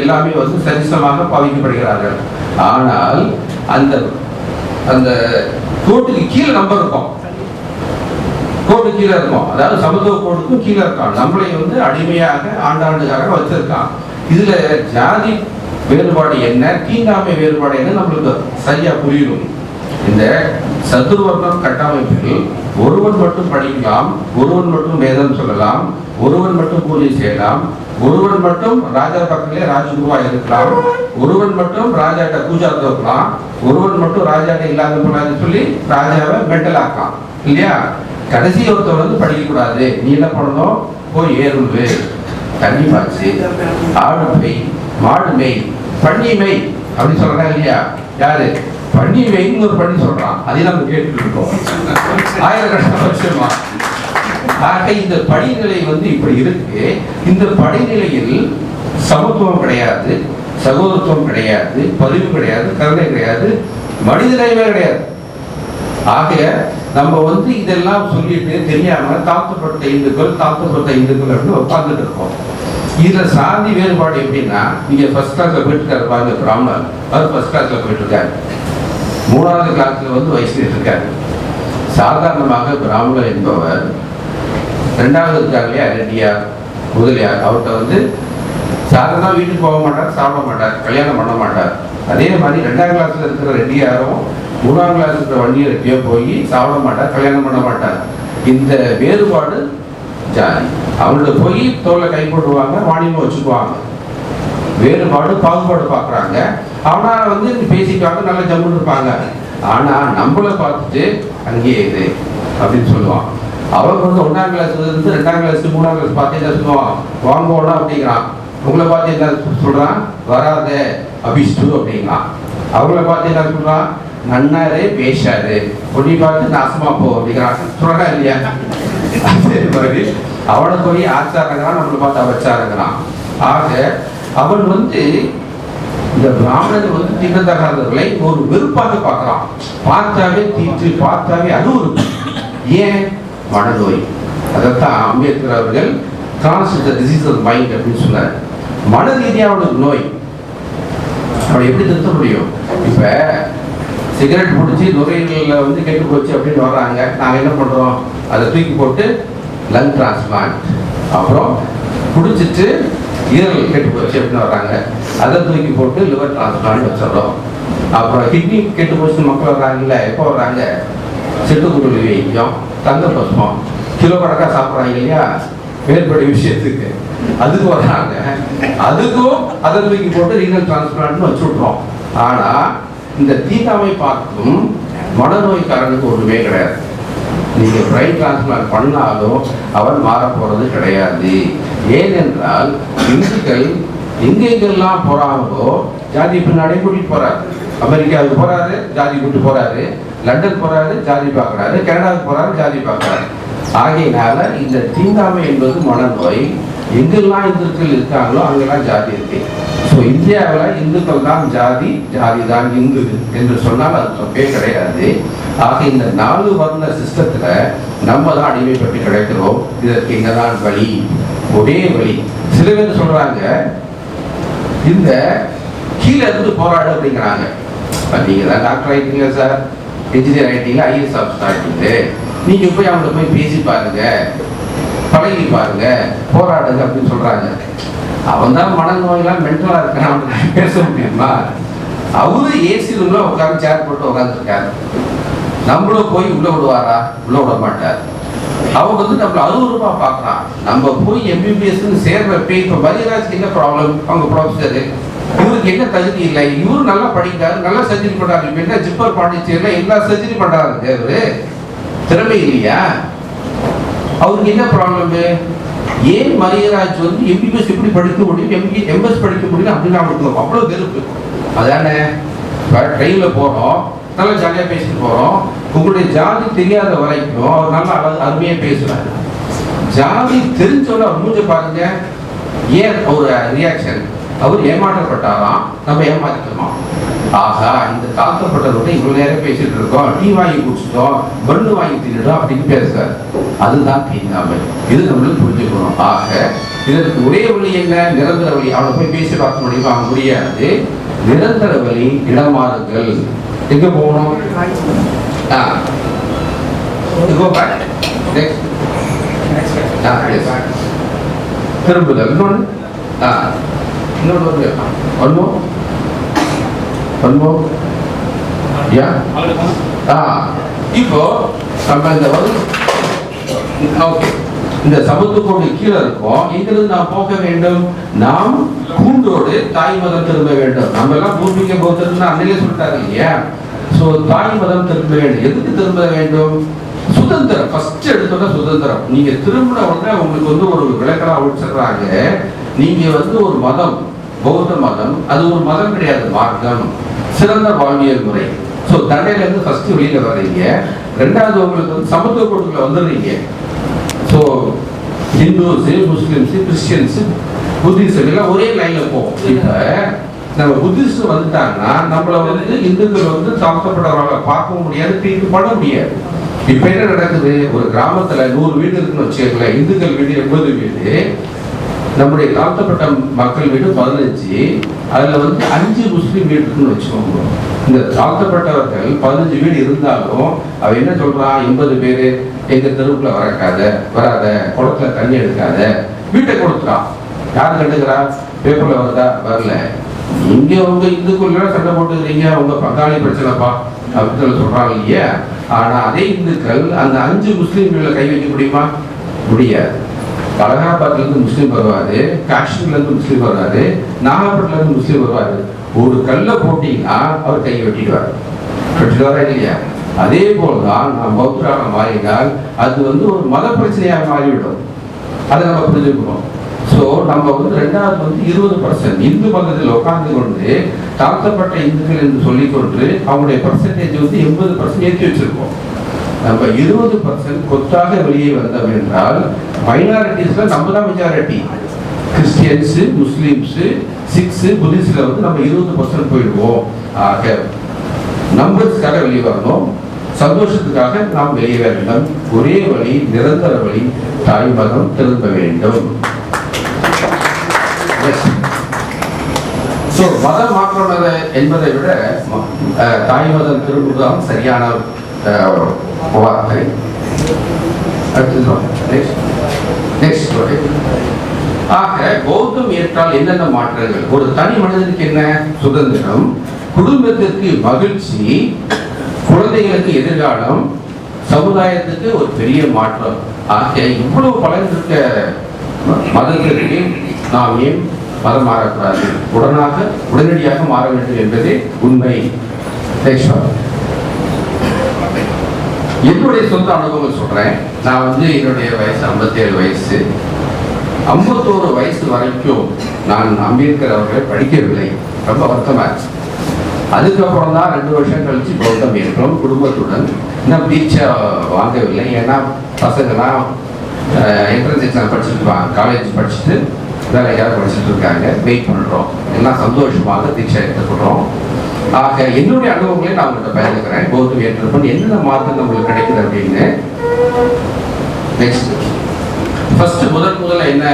எல்லாமே வந்து சரிசமமாக பாதிக்கப்படுகிறார்கள். ஆனால் அந்த அந்த கோட்டுக்கு கீழே நம்பர் இருக்கும், கோட்டு கீழே இருக்கும். அதாவது சமத்துவ கோட்டுக்கும் கீழே இருக்கான். நம்மளை வந்து அடிமையாக ஆண்டாண்டுக்காக வச்சிருக்கான். இதுல ஜாதி வேறுபாடு என்ன, தீண்டாமை வேறுபாடு என்ன நம்மளுக்கு சரியா புரியணும். இந்த சதுர்வர்ணம் கட்டமைப்பில் ஒருவன் மட்டும் படிக்கலாம், ஒருவன் மட்டும் வேதம் சொல்லலாம், ஒருவன் மட்டும் பூஜை செய்யலாம், ஒருவன் மட்டும் ராஜா பக்கத்திலே ராஜகுருவா இருக்கலாம், ஒருவன் மட்டும் ராஜாட்ட பூஜா தோக்கலாம், ஒருவன் மட்டும் ராஜாட்ட இல்லாத போனான்னு சொல்லி ராஜாவை மெண்டல் ஆக்கலாம் இல்லையா? கடைசி ஒருத்தர் வந்து படிக்கக்கூடாது, நீ என்ன பண்ணணும், போய் ஏறுண்டு தண்ணி பாய்ச்சி ஆடு மெய் மாடு மெய் பண்ணி மெய் அப்படின்னு சொல்றாங்க இல்லையா? யாரு பண்ணி மெய்ன்னு ஒரு பண்ணி சொல்றான், அதை நம்ம கேட்டுட்டு இருக்கோம் ஆயிரக்கணக்கான வருஷமா. ஆக இந்த படிநிலை வந்து இப்படி இருக்கு. இந்த படிநிலையில் சமத்துவம் கிடையாது, சகோதரத்துவம் கிடையாது, பதிவு கிடையாது, கருணை கிடையாது, மனிதநேயமே கிடையாது. ஆக நம்ம வந்து இதெல்லாம் சொல்லிட்டு தெரியாம தாழ்த்தப்பட்ட இந்துக்கள் அப்படின்னு உட்கார்ந்துட்டு இருக்கோம். இதுல சாதி வேறுபாடு எப்படின்னா, நீங்க ஃபர்ஸ்ட் கிளாஸ்ல போயிட்டு இருக்காரு பாருங்க பிராமணர், அவர் ஃபர்ஸ்ட் கிளாஸ்ல போயிட்டு இருக்காரு, 3வது கிளாஸ்ல வந்து வயசுல இருக்காரு. சாதாரணமாக பிராமணர் என்பவர் 2வது இருக்காங்க ரெட்டியார் முதலியார், அவர்கிட்ட வந்து சாதாரண வீட்டுக்கு போக மாட்டார், சாப்பிட மாட்டார், கல்யாணம் பண்ண மாட்டார். அதே மாதிரி 2ஆம் கிளாஸ்ல இருக்கிற ரெட்டியாரும் 3ஆம் கிளாஸ் இருக்கிற வண்டியை ரெட்டியோ போய் சாப்பிட மாட்டார், கல்யாணம் பண்ண மாட்டார். இந்த வேறுபாடு ஜாதி. அவங்கள்ட்ட போய் தோலை கை போட்டுவாங்க, வாணியமாக வச்சுக்குவாங்க. வேறுபாடு பாகுபாடு பார்க்குறாங்க. அவனா வந்து பேசிக்குவாங்க, நல்லா ஜம்முன்னு இருப்பாங்க. ஆனால் நம்மளை பார்த்துட்டு அங்கேயே இது அப்படின்னு சொல்லுவான். அவங்க வந்து 1ஆம் கிளாஸ்ல இருந்து 2ஆம் கிளாஸ் 3ஆம் கிளாஸ் பார்த்து என்ன சொல்லுவான், வாங்கோனா அப்படிங்கிறான். உங்களை பார்த்து என்ன சொல்றான், வராத அபிஷ்டு அப்படிங்கிறான். அவங்கள பார்த்து என்ன சொல்றான், நன்னாரே பேசாரு, பொண்ணி பார்த்து நாசமா போ அப்படிங்கிறான். சொல்றா இல்லையா? அதே மாதிரி அவனை போய் ஆச்சாரங்கிறான், நம்மளை பார்த்து அவச்சாரங்கிறான். ஆக அவன் வந்து இந்த பிராமணர்கள் வந்து திட்டத்தகாதவர்களை ஒரு வெறுப்பாக பார்க்கிறான். பார்த்தாவே தீற்று, பார்த்தாவே அதுவும் ஏன் மனநோய். அதைத்தான் அம்பேத்கர் அவர்கள் டிசீஸ் ஆஃப் மைண்ட் அப்படின்னு சொன்னார். மன ரீதியான நோய் அவனை எப்படி திருத்த முடியும்? இப்ப சிகரெட் பிடிச்சி நுரையீரலில் வந்து கெட்டு போச்சு அப்படின்னு வர்றாங்க, நாங்கள் என்ன பண்ணுறோம், அதை தூக்கி போட்டு லங் டிரான்ஸ்பிளான்ட், அப்புறம் பிடிச்சிட்டு ஈரல் கெட்டு போச்சு அப்படின்னு வர்றாங்க, அதை தூக்கி போட்டு லிவர் டிரான்ஸ்பிளான்ட் வச்சிடறோம். அப்புறம் கிட்னி கெட்டு போச்சு மக்கள் வர்றாங்கல்ல, எப்போ வர்றாங்க, சிட்டுக்குருவி வைக்கும், தங்க பசுமம் கிலோ கணக்காக சாப்பிட்றாங்க இல்லையா வேறுபட்ட விஷயத்துக்கு, அதுக்கு வர்றாங்க. அதுக்கும் அதை தூக்கி போட்டு ரீனல் டிரான்ஸ்பிளான்ட்னு வச்சு விட்றோம். ஆனால் இந்த தீண்டாமை பார்க்கும் மனநோய்க்காரனுக்கு ஒன்றுமே கிடையாது. நீங்கள் பிரைன் டிரான்ஸ்பிளான்ட் பண்ணாலும் அவன் மாற போகிறது கிடையாது. ஏனென்றால் இந்துக்கள் எங்கெங்கெல்லாம் போகிறாங்களோ ஜாதி பின்னாடியே கூட்டிகிட்டு போகிறாரு. அமெரிக்காவுக்கு போகிறாரு, ஜாதி கூட்டு போகிறாரு, லண்டன் போகிறாரு, ஜாதி பார்க்குறாரு, கனடாவுக்கு போகிறாரு, ஜாதி பார்க்குறாரு. ஆகையினால இந்த தீண்டாமை என்பது மனநோய். எங்கெல்லாம் இந்துக்கள் இருக்காங்களோ அங்கெல்லாம் ஜாதி இருக்கு. ஸோ இந்தியாவில் இந்துக்கள் தான் ஜாதி, ஜாதி தான் இந்து என்று சொன்னால் அது தப்பே கிடையாது. ஆக இந்த 4 வர்ண சிஸ்டத்தில் நம்ம தான் அடிமைப்பட்டு கிடைக்கிறோம். இதற்கு இங்கதான் வழி, ஒரே வழி. சில பேர் சொல்றாங்க இந்த கீழே இருந்து போராடு அப்படிங்கிறாங்க. நீங்க தான் டாக்டர் ஆயிட்டீங்க சார், இன்ஜினியர் ஆயிட்டீங்க, ஐஏஎஸ் ஆஃபீஸர் ஆயிட்டீங்க, நீங்க போய் அவங்களை போய் பேசி பாருங்க, பழகி பாருங்க, போராடுங்க அப்படின்னு சொல்றாங்க. அவன் தான் மனநோயெல்லாம் மென்டலா இருக்கான், அவனுக்கு பேச முடியுமா? அவரு ஏசி ரூம்ல உட்காந்து சேர் போட்டு உட்காந்துருக்காரு. நம்மளும் போய் உள்ள விடுவாரா? உள்ள விட மாட்டார். அவங்க வந்து நம்மள அருவருப்பா பார்க்கறான். நம்ம போய் எம்பிபிஎஸ் சேர்றப்ப இப்ப மரியராஜ்க்கு என்ன ப்ராப்ளம்? அவங்க ப்ரொஃபஸரு, இவருக்கு என்ன தகுதி இல்லை, இவரு நல்லா படிக்கிறாரு, நல்லா சர்ஜரி பண்றாரு, இப்ப என்ன ஜிப்பர் பாண்டிச்சேரியில எல்லா சர்ஜரி பண்றாரு, அவரு திறமை இல்லையா? அவருக்கு என்ன ப்ராப்ளம்? ஏன் மரியராஜ் வந்து எம்பிபிஎஸ் எப்படி படிக்க முடியும், எம்எஸ் படிக்க முடியும் அப்படின்னு அவங்களுக்கு அவ்வளவு வெறுப்பு. அதானே ட்ரெயின்ல போறோம், நல்லா ஜாலியா பேசிட்டு போறோம். உங்களுடைய ஜாதி தெரியாத வரைக்கும் அவர் நல்லா அருமையா பேசுறாரு. ஜாதி தெரிஞ்சவங்க அவர் மூஞ்ச பாருங்க, ஏன் ஒரு ரியாக்ஷன், அவர் ஏமாற்றப்பட்டாராம், நம்ம ஏமாத்திட்டோமா? ஆகா, இந்த தாக்கப்பட்டவர்கிட்ட இவ்வளவு நேரம் பேசிட்டு இருக்கோம், டீ வாங்கி குடிச்சிட்டோம், பண்டு வாங்கி தின்னுட்டோம் அப்படின்னு பேசுறாரு. அதுதான் தீண்டாமை. இது நம்மளுக்கு புரிஞ்சுக்கணும். ஆக இதற்கு ஒரே வழி என்ன? நிரந்தர வழி. அவனை போய் பேசி பார்க்க முடியுமா? முடியாது. நிரந்தர வழி இடமாறுங்கள். எங்க போகணும்? Go back. Next. Yes. திரும்புதல். இன்னொன்று. இன்னொன்று. One more. One more. Yeah. இப்போ நம்ம இந்த ஓகே, இந்த சமத்துவத்தோடு கீழே இருக்கும். இங்கிருந்து நாம் போக வேண்டும். நாம் கூண்டோடு தாய் மதம் திரும்ப வேண்டும். நம்ம எல்லாம் பூர்வீக பௌத்தர்னு அன்னையிலே சொல்லிட்டாரு இல்லையா? ஸோ தாய் மதம் திரும்ப வேண்டும். எதுக்கு திரும்ப வேண்டும்? சுதந்திரம். ஃபர்ஸ்ட் எடுத்தோட சுதந்திரம். நீங்க திரும்பின உடனே உங்களுக்கு ஒரு விளக்கணம் அமைச்சிடுறாங்க. நீங்க ஒரு மதம், பௌத்த மதம், அது ஒரு மதம் கிடையாது, மார்க்கம், சிறந்த வாழ்வியல் முறை. ஸோ தண்டையில இருந்து ஃபர்ஸ்ட் வெளியில வர்றீங்க. ரெண்டாவது உங்களுக்கு சமத்துவ கோட்டுக்குள்ள வந்துடுறீங்க. So Hindus, Muslims, Christians, Buddhist எல்லாம் ஒரே லைன்ல போகும். இப்ப நம்ம புத்திஸ்ட் வந்துட்டாங்கன்னா நம்மள இந்துக்கள் தாழ்த்தப்பட்டவர்களாக பார்க்க முடியாது, ட்ரீட் பண்ண முடியாது. இப்ப என்ன நடக்குது? ஒரு கிராமத்துல 100 வீடு இருக்குன்னு வச்சுக்கல, இந்துக்கள் வீடு 80 வீடு, நம்முடைய தாழ்த்தப்பட்ட மக்கள் வீடு 15, அதுல 5 முஸ்லீம் வீடு இருக்குன்னு வச்சுக்கோங்க. இந்த தாழ்த்தப்பட்டவர்கள் 15 வீடு இருந்தாலும் அவ என்ன சொல்றான்? 80 பேரு எங்க தெருவுக்குள்ள வராத, குளத்துல தண்ணி எடுக்காத, வீட்டை கொடுத்துறான். யாரு கண்டுக்கிறா? பேப்பர்ல வருதா? வரல. இங்க உங்க இந்துக்குள்ள சண்டை போட்டுக்கிறீங்க, உங்க பங்காளி பிரச்சனைப்பா அப்படின்னு சொல்றாங்க இல்லையா? ஆனா அதே இந்துக்கள் அந்த 5 முஸ்லீம் வீடுல கை வைக்க முடியுமா? முடியாது. அலகாபாத்ல இருந்து முஸ்லீம் வருவாரு, காஷ்மீர்ல இருந்து முஸ்லீம் வருவாரு, நாகப்பட்டினத்துல இருந்து முஸ்லீம் வருவாரு. ஒரு கல்ல போட்டீங்கன்னா அவர் கையை வெட்டிடுவாரா இல்லையா? அதே போலதான் நாம் பௌத்தராக மாறினால் அது ஒரு மத பிரச்சனையாக மாறிவிடும். அதை நம்ம புரிஞ்சுக்கணும். ஸோ நம்ம ரெண்டாவது 20% இந்து மதத்தில் உட்கார்ந்து கொண்டு தாழ்த்தப்பட்ட இந்துக்கள் என்று சொல்லிக்கொண்டு அவங்களுடைய பர்சன்டேஜ் 80% ஏற்றி வச்சிருக்கோம். நம்ம 20% கொத்தாக வெளியே வந்தோம் என்றால் மைனாரிட்டிஸ்ல நம்ம தான் மெஜாரிட்டி. கிறிஸ்டியன்ஸ், முஸ்லிம்ஸ், சிக்ஸ், புத்திஸ்ட்ல நம்ம 20% போயிடுவோம். ஆக நம்பர்ஸ்க்காக வெளியே வரணும், சந்தோஷத்துக்காக நாம் வெளியே வேண்டும். ஒரே வழி, நிரந்தர வழி, தாய் மதம் திரும்ப வேண்டும். மதம் மாற்றம் என்பதை விட தாய் மதம் திரும்புவதுதான் சரியான வார்த்தை. ஆக பௌத்தம் ஏற்றால் என்னென்ன மாற்றங்கள்? ஒரு தனி மனிதனுக்கு என்ன? சுதந்திரம், குடும்பத்திற்கு மகிழ்ச்சி, குழந்தைகளுக்கு எதிர்காலம், சமுதாயத்துக்கு ஒரு பெரிய மாற்றம். ஆக இவ்வளவு பலன் இருக்க மதத்திற்கு நாம் ஏன் மதம் மாறக்கூடாது? உடனடியாக மாற வேண்டும் என்பதே உண்மை. என்னுடைய சொந்த அனுபவங்கள் சொல்றேன். நான் என்னுடைய வயசு 57 வயசு. 51 வயசு வரைக்கும் நான் அம்பேத்கர் அவர்களை படிக்கவில்லை. ரொம்ப வருத்தமாச்சு. அதுக்கப்புறம் தான் 2 வருஷம் கழிச்சு பௌத்தம் ஏற்றோம் குடும்பத்துடன். இன்னும் தீட்சை வாங்கவில்லை. ஏன்னா பசங்கள்லாம் என்ட்ரன்ஸ் எக்ஸாம் படிச்சுட்டு காலேஜ் படிச்சுட்டு வேலைக்காக படிச்சுட்டு இருக்காங்க. வெயிட் பண்ணுறோம். எல்லாம் சந்தோஷமாக தீட்சை எடுத்துக்கிறோம். ஆக என்னுடைய அனுபவங்களை நான் உங்கள்கிட்ட பயந்துக்கிறேன். பௌத்தம் ஏற்றிருப்போம் என்னென்ன மாற்றம் நம்மளுக்கு கிடைக்குது அப்படின்னு. நெக்ஸ்ட் ஃபர்ஸ்ட் முதல்ல என்ன?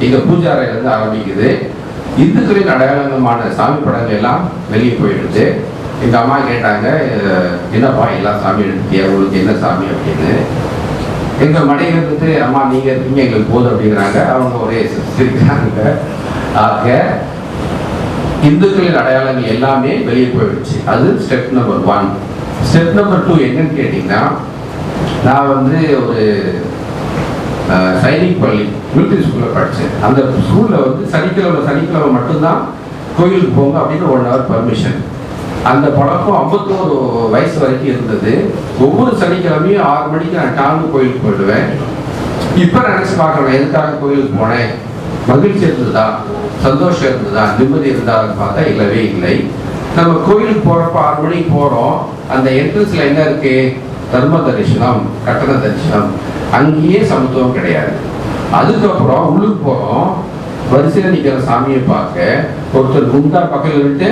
எங்க பூஜை அறையிலிருந்து ஆரம்பிக்குது. இந்துக்களின் அடையாளமான சாமி படங்கள் எல்லாம் வெளியே போயிடுது. எங்க அம்மா கேட்டாங்க, என்னப்பா எல்லாம் சாமி எடுத்துட்டியா, உங்களுக்கு என்ன சாமி அப்படின்னு. எங்க மனைவி இருந்துட்டு, அம்மா நீங்க இருக்கீங்க எங்களுக்கு போதும் அப்படிங்கிறாங்க. அவங்க ஒரே சிரிக்கிறாங்க. ஆக இந்துக்களின் அடையாளங்கள் எல்லாமே வெளியே போயிடுச்சு. அது ஸ்டெப் நம்பர் 1. ஸ்டெப் நம்பர் 2 என்னன்னு கேட்டீங்கன்னா, நான் ஒரு சைனிக் பள்ளி மிலிட்டரி ஸ்கூல்ல படித்தேன். அந்த ஸ்கூல்ல சனிக்கிழமை மட்டும்தான் கோயிலுக்கு போங்க அப்படின்னு 1 hour பர்மிஷன். அந்த பழக்கம் 51 வயசு வரைக்கும் இருந்தது. ஒவ்வொரு சனிக்கிழமையும் 6 மணிக்கு நான் டாங்கு கோயிலுக்கு போயிடுவேன். இப்ப நினைச்சு பார்க்கறேன், எதுக்காக கோயிலுக்கு போனேன்? மகிழ்ச்சி இருந்ததா, சந்தோஷம் இருந்ததா, நிம்மதி இருந்தாலும் பார்த்தா இல்லவே இல்லை. நம்ம கோயிலுக்கு போறப்ப 6 மணிக்கு போறோம். அந்த என்ட்ரன்ஸ்ல என்ன இருக்கு? தர்ம தரிசனம், கட்டண தரிசனம். அங்கேயே சமத்துவம் கிடையாது. அதுக்கப்புறம் உள்ளுக்கு போறோம். வரிசையில் நிக்கிற சாமியை பார்க்க ஒருத்தர் குண்டா பக்கத்தில் விட்டு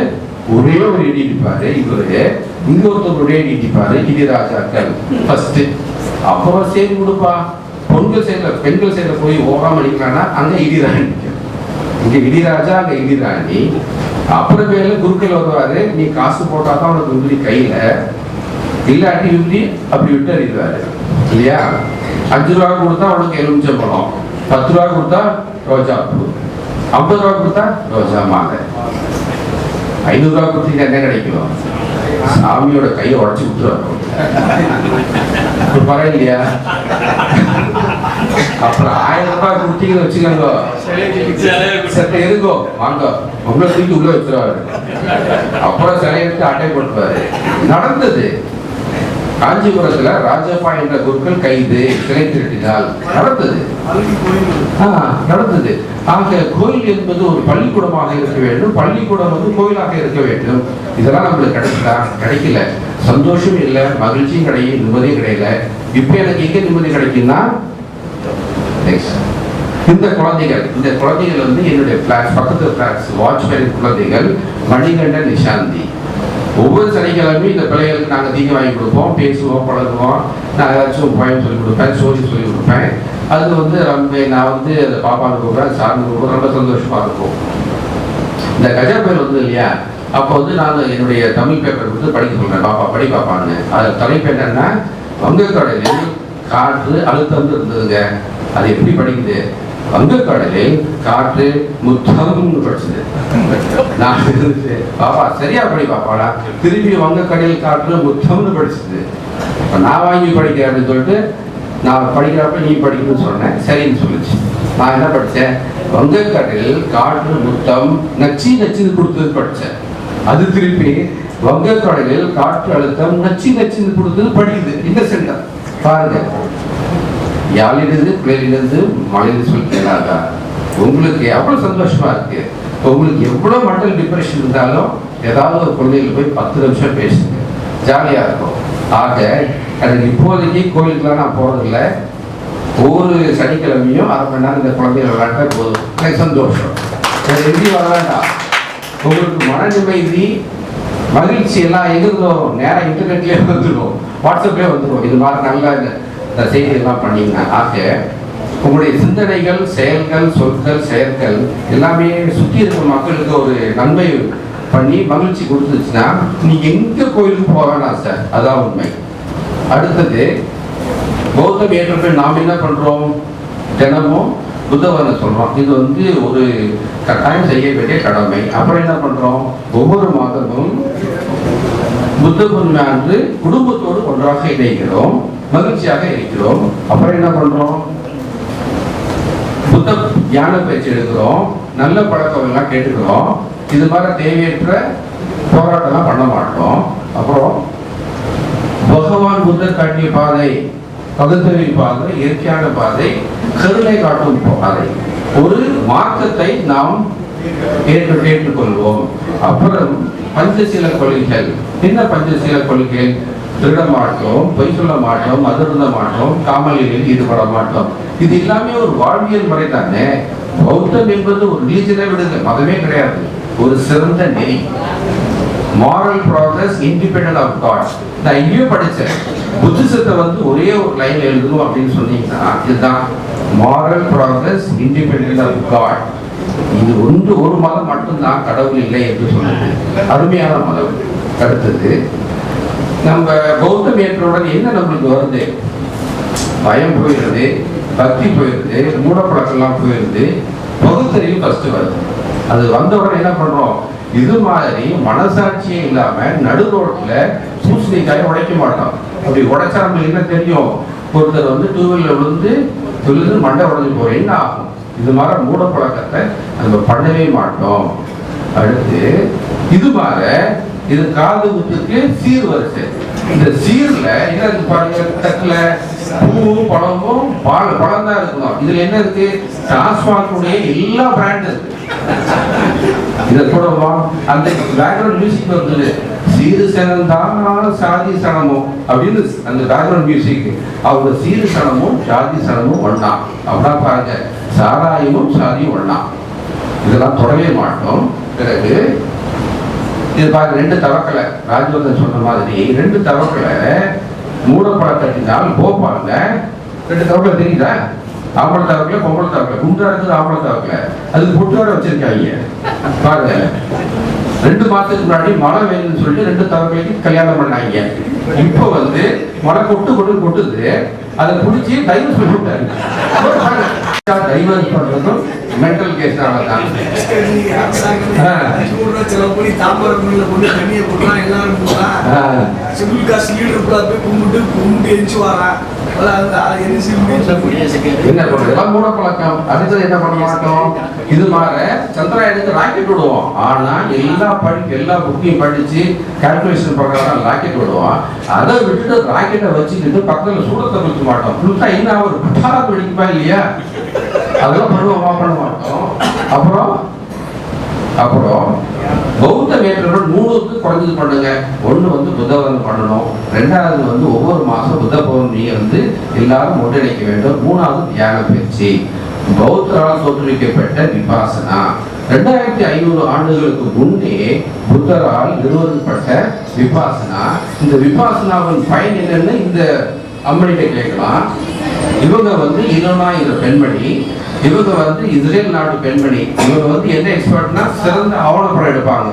ஒரே ஒரு இடி இடிப்பாரு. இவரு இங்க ஒருத்தர் ஒரே இடி இடிப்பாரு. இடிராஜாக்கள் ஃபர்ஸ்ட். அப்புறம் சேர்ந்து கொடுப்பா பெண்கள் சேர்ந்து போய் ஓராம அடிக்கிறான்னா அங்க இடிராணி, இங்க இடிராஜா, அங்க இடிராணி. அப்புறமேல குருக்கள் வருவாரு. நீ காசு போட்டாதான் உனக்கு உங்களை கையில இல்லாட்டி இப்படி அப்படி விட்டு அறிவாரு இல்லையா? 5 ரூபா கொடுத்தா உனக்கு எலுமிச்சம்பழம், 10 ரூபா கொடுத்தா ரோஜா பூ, 50 ரூபா கொடுத்தா ரோஜா மாலை, 500 ரூபா கொடுத்தீங்க என்ன கிடைக்கும்? சாமியோட கையை உடச்சு விட்டுருவாங்க. பரவாயில்லையா? அப்புறம் 1000 ரூபாய் கொடுத்தீங்கன்னு வச்சுக்கோங்க, சட்டை எதுக்கோ வாங்க உங்களை தூக்கி உள்ள வச்சிருவாரு. அப்புறம் சிலையை எடுத்து அட்டை போட்டுவாரு. நடந்தது காஞ்சிபுரத்துல ராஜப்பா என்ற குருக்கள் கைது, சிலை திருட்டினால் நடந்தது. நடந்தது. ஆக கோயில் என்பது ஒரு பள்ளிக்கூடமாக இருக்க வேண்டும், பள்ளிக்கூடம் வந்து கோயிலாக இருக்க வேண்டும். இதெல்லாம் நம்மளுக்கு கிடைக்கல. சந்தோஷம் இல்லை, மகிழ்ச்சியும் கிடையாது, நிம்மதியும் கிடைக்கல. இப்ப எனக்கு எங்க நிம்மதி கிடைக்கும்னா இந்த குழந்தைகள் வந்து என்னுடைய பிளாட்ஸ், பக்கத்து பிளாட்ஸ் வாட்ச்மேன் குழந்தைகள் மணிகண்டன், நிஷாந்தி. ஒவ்வொரு சனிக்கிழமையும் இந்த பிள்ளைகளுக்கு நாங்கள் தீங்க வாங்கி கொடுப்போம், பேசுவோம், பழகுவோம். நான் ஏதாச்சும் பயம் சொல்லிக் கொடுப்பேன், ஸ்டோரி சொல்லி கொடுப்பேன். அது வந்து நான் வந்து அதை பாப்பான்னு கூப்பிட்றேன், சார்ந்து கூப்பிட்றேன். ரொம்ப சந்தோஷமா இருக்கும். இந்த கஜா பேர் வந்து இல்லையா, அப்போ வந்து நான் என்னுடைய தமிழ் பேப்பர் வந்து படிக்க சொல்றேன், பாப்பா படி பாப்பான்னு. அது தலைப்பு என்னன்னா, வங்கக்கடலில் காற்று அழுத்தம் இருந்ததுங்க. அது எப்படி படிக்குது? வங்கக்கடலில் காற்று முத்தம்னு படிச்சது. நான் பாப்பா சரியா படி பாப்பாடா. திரும்பி வங்கக்கடலில் காற்று முத்தம்னு படிச்சது. நான் வாங்கி படிக்கிறேன் அப்படின்னு சொல்லிட்டு நான் படிக்கிறப்ப நீ படிக்கணும்னு சொன்னேன். சரின்னு சொல்லிச்சு. நான் என்ன படித்தேன்? வங்கக்கடலில் காற்று முத்தம் நச்சு நச்சுன்னு கொடுத்தது படித்தேன். அது திருப்பி வங்கக்கடலில் காற்று அழுத்தம் நச்சு நச்சுன்னு கொடுத்தது படிக்குது. இந்த சென்டர் பாருங்க, யாழிலிருந்து பிள்ளையிலிருந்து மலையிலிருந்து சொல்லி கேளாதா? உங்களுக்கு எவ்வளவு சந்தோஷமா இருக்கு. உங்களுக்கு எவ்வளவு மென்டல் டிப்ரெஷன் இருந்தாலும் ஏதாவது ஒரு குழந்தைகள் போய் 10 நிமிஷம் பேசுங்க, ஜாலியா இருக்கும். ஆக எனக்கு இப்போதைக்கு கோயிலுக்குலாம் நான் போறதில்லை. ஒவ்வொரு சனிக்கிழமையும் 1/2 மணி நேரம் இந்த குழந்தைகள் விளையாட்ட போதும், எனக்கு சந்தோஷம். எங்கேயும் வர வேண்டாம். உங்களுக்கு மன நிம்மதி மகிழ்ச்சி எல்லாம் எங்கிருந்தோம், நேரம் இன்டர்நெட்லேயே வந்துடும், வாட்ஸ்அப்லேயே வந்துடும். இது மாதிரி நல்ல இந்த செய்தியெல்லாம் பண்ணீங்கன்னா ஆக உங்களுடைய சிந்தனைகள், செயல்கள், சொற்கள், செயற்கள் எல்லாமே சுற்றி இருக்கிற மக்களுக்கு ஒரு நன்மை பண்ணி மகிழ்ச்சி கொடுத்துச்சுன்னா நீங்க எங்க கோயிலுக்கு போக வேணாம் சார். அதான் உண்மை. அடுத்தது பௌத்தம் ஏற்றப்ப நாம் என்ன பண்றோம்? தினமும் புத்தவனை சொல்றோம். இது வந்து ஒரு கட்டாயம் செய்ய வேண்டிய கடமை. அப்புறம் என்ன பண்றோம்? ஒவ்வொரு மாதமும் புத்த பூர்ணிமை அன்று குடும்பத்தோடு ஒன்றாக இணைகிறோம், மகிழ்ச்சியாக இருக்கிறோம். அப்புறம் என்ன பண்றோம்? புத்த ஞான பயிற்சி எடுக்கிறோம், நல்ல பழக்கம் எல்லாம் கேட்டுக்கிறோம். இது மாதிரி தேவையற்ற போராட்டம்லாம் பண்ண மாட்டோம். அப்புறம் பகவான் புத்தர் காட்டிய பாதை பகுத்தறிவு பாதை, இயற்கையான பாதை, கருணை காட்டும் பாதை. ஒரு மார்க்கத்தை நாம் ஏற்றுக்கொள்வோம். அப்புறம் பஞ்சசீல கொள்கைகள். என்ன பஞ்சசீல கொள்கை? திருட மாட்டோம், பொய் சொல்ல மாட்டோம், மதுருந்த மாட்டோம், காமலில் ஈடுபட மாட்டோம். இது எல்லாமே ஒரு வாழ்வியல் முறை தானே. பௌத்தம் என்பது ஒரு ரிலீஜனை விடுங்க, மதமே கிடையாது, ஒரு சிறந்த நெறி. moral progress independent of God. நான் எங்கேயோ படித்தேன், புத்திசத்தை வந்து ஒரே ஒரு லைன் எழுதணும் அப்படின்னு சொன்னீங்கன்னா இதுதான் moral progress independent of God. இது ஒரு மதம் மட்டும்தான் கடவுள் இல்லை என்று சொல்லுது. அருமையான மதம். அடுத்தது நம்ம பௌத்தம் ஏற்றவுடன் என்ன நம்மளுக்கு வருது? பயம் போயிடுது, பக்தி போயிடுது, மூடப்பழக்கெல்லாம் போயிடுது, பகுத்தறிவு ஃபர்ஸ்ட் வருது. அது வந்த உடனே என்ன பண்றோம்? இது மாதிரி மனசாட்சியே இல்லாம நடு ரோட்ல பூசணிக்காய உடைக்க மாட்டோம். அப்படி உடைச்சா நம்மளுக்கு என்ன தெரியும்? ஒருத்தர் வந்து 2 வீலர்ல விழுந்து மண்டை உடஞ்சி போறோம், என்ன ஆகும்? இது மாதிரி மூடப்பழக்கத்தை நம்ம பண்ணவே மாட்டோம். அடுத்து இது மாதிரி இது காது குத்துக்கு சீர் வரிசை. இந்த சீர்ல என்ன பாருங்க, தட்டுல பூவும் பழமும் பழம் தான் இருக்கணும். இதுல என்ன இருக்கு? டாஸ்மாகுடைய எல்லா பிராண்ட் இருக்கு. இதை கூட அந்த பேக்ரவுண்ட் மியூசிக் வந்து சீரு சனம் தான் சாதி சனமும் அப்படின்னு அந்த பேக்ரவுண்ட் மியூசிக். அவங்க சீரு சனமும் சாதி சனமும் ஒண்ணா. அப்படின்னா பாருங்க, சாராயமும் சாதியும் ஒண்ணா. இதெல்லாம் தொடவே மாட்டோம். பிறகு இது பாருங்க, 2 தவக்கலை. ராஜவர்தன் சொன்ன மாதிரி 2 தவக்கலை மூடப்பழக்கத்தினால் போப்பாங்க. 2 தவக்கலை தெரியுதா? ஆம்பளை தவக்கலை, பொம்பளை தவக்கலை. குண்டா இருக்குது ஆம்பளை தவக்கலை, அதுக்கு பொட்டு வர வச்சிருக்காங்க பாருங்க. 2 மாசத்துக்கு முன்னாடி மழை வேணும்னு சொல்லிட்டு 2 தவறுகளுக்கு கல்யாணம் பண்ணாங்க. இப்போ வந்து மழை கொட்டுது, அதை பிடிச்சி டைவர்ஸ் பண்ணிவிட்டாரு. டைவர்ஸ் பண்றதும் மென்டல் கேஸ்னால தான். என்ன பண்றது? மூட பழக்கம். அடுத்தது என்ன பண்ண மாட்டோம்? இது மாதிரி சந்திராயனுக்கு ராக்கெட் விடுவோம். ஆனா எல்லா புக்கையும் படிச்சு கால்குலேஷன் பண்றதா ராக்கெட் விடுவோம். அதை விட்டுட்டு ராக்கெட்டை வச்சுக்கிட்டு பக்கத்துல சூடத்தை கொடுக்க மாட்டோம். புதுசா என்ன ஒரு பட்டாளம் வெடிக்குமா இல்லையா? அதெல்லாம் பண்ண மாட்டோம். அப்புறம் பௌத்த வேற்றுடன் 3க்கு குறைஞ்சது பண்ணுங்க. 1 வந்து புத்தகம் பண்ணணும், 2வது வந்து ஒவ்வொரு மாசம் புத்த பௌர்ணமியை வந்து எல்லாரும் ஒன்றிணைக்க வேண்டும், 3வது தியான பயிற்சி. பௌத்தரால் தோற்றுவிக்கப்பட்ட விபாசனா 2500 ஆண்டுகளுக்கு முன்னே புத்தரால் நிறுவனப்பட்ட விபாசனா. இந்த விபாசனாவின் பயன் என்னன்னு இந்த அம்மனிட்ட கேட்கலாம். இவங்க வந்து இளநாயிர பெண்மணி, இவங்க வந்து இஸ்ரேல் நாட்டு பெண்மணி. இவங்க வந்து என்ன எக்ஸ்பர்ட்னா சிறந்த ஆவணப்படம் எடுப்பாங்க.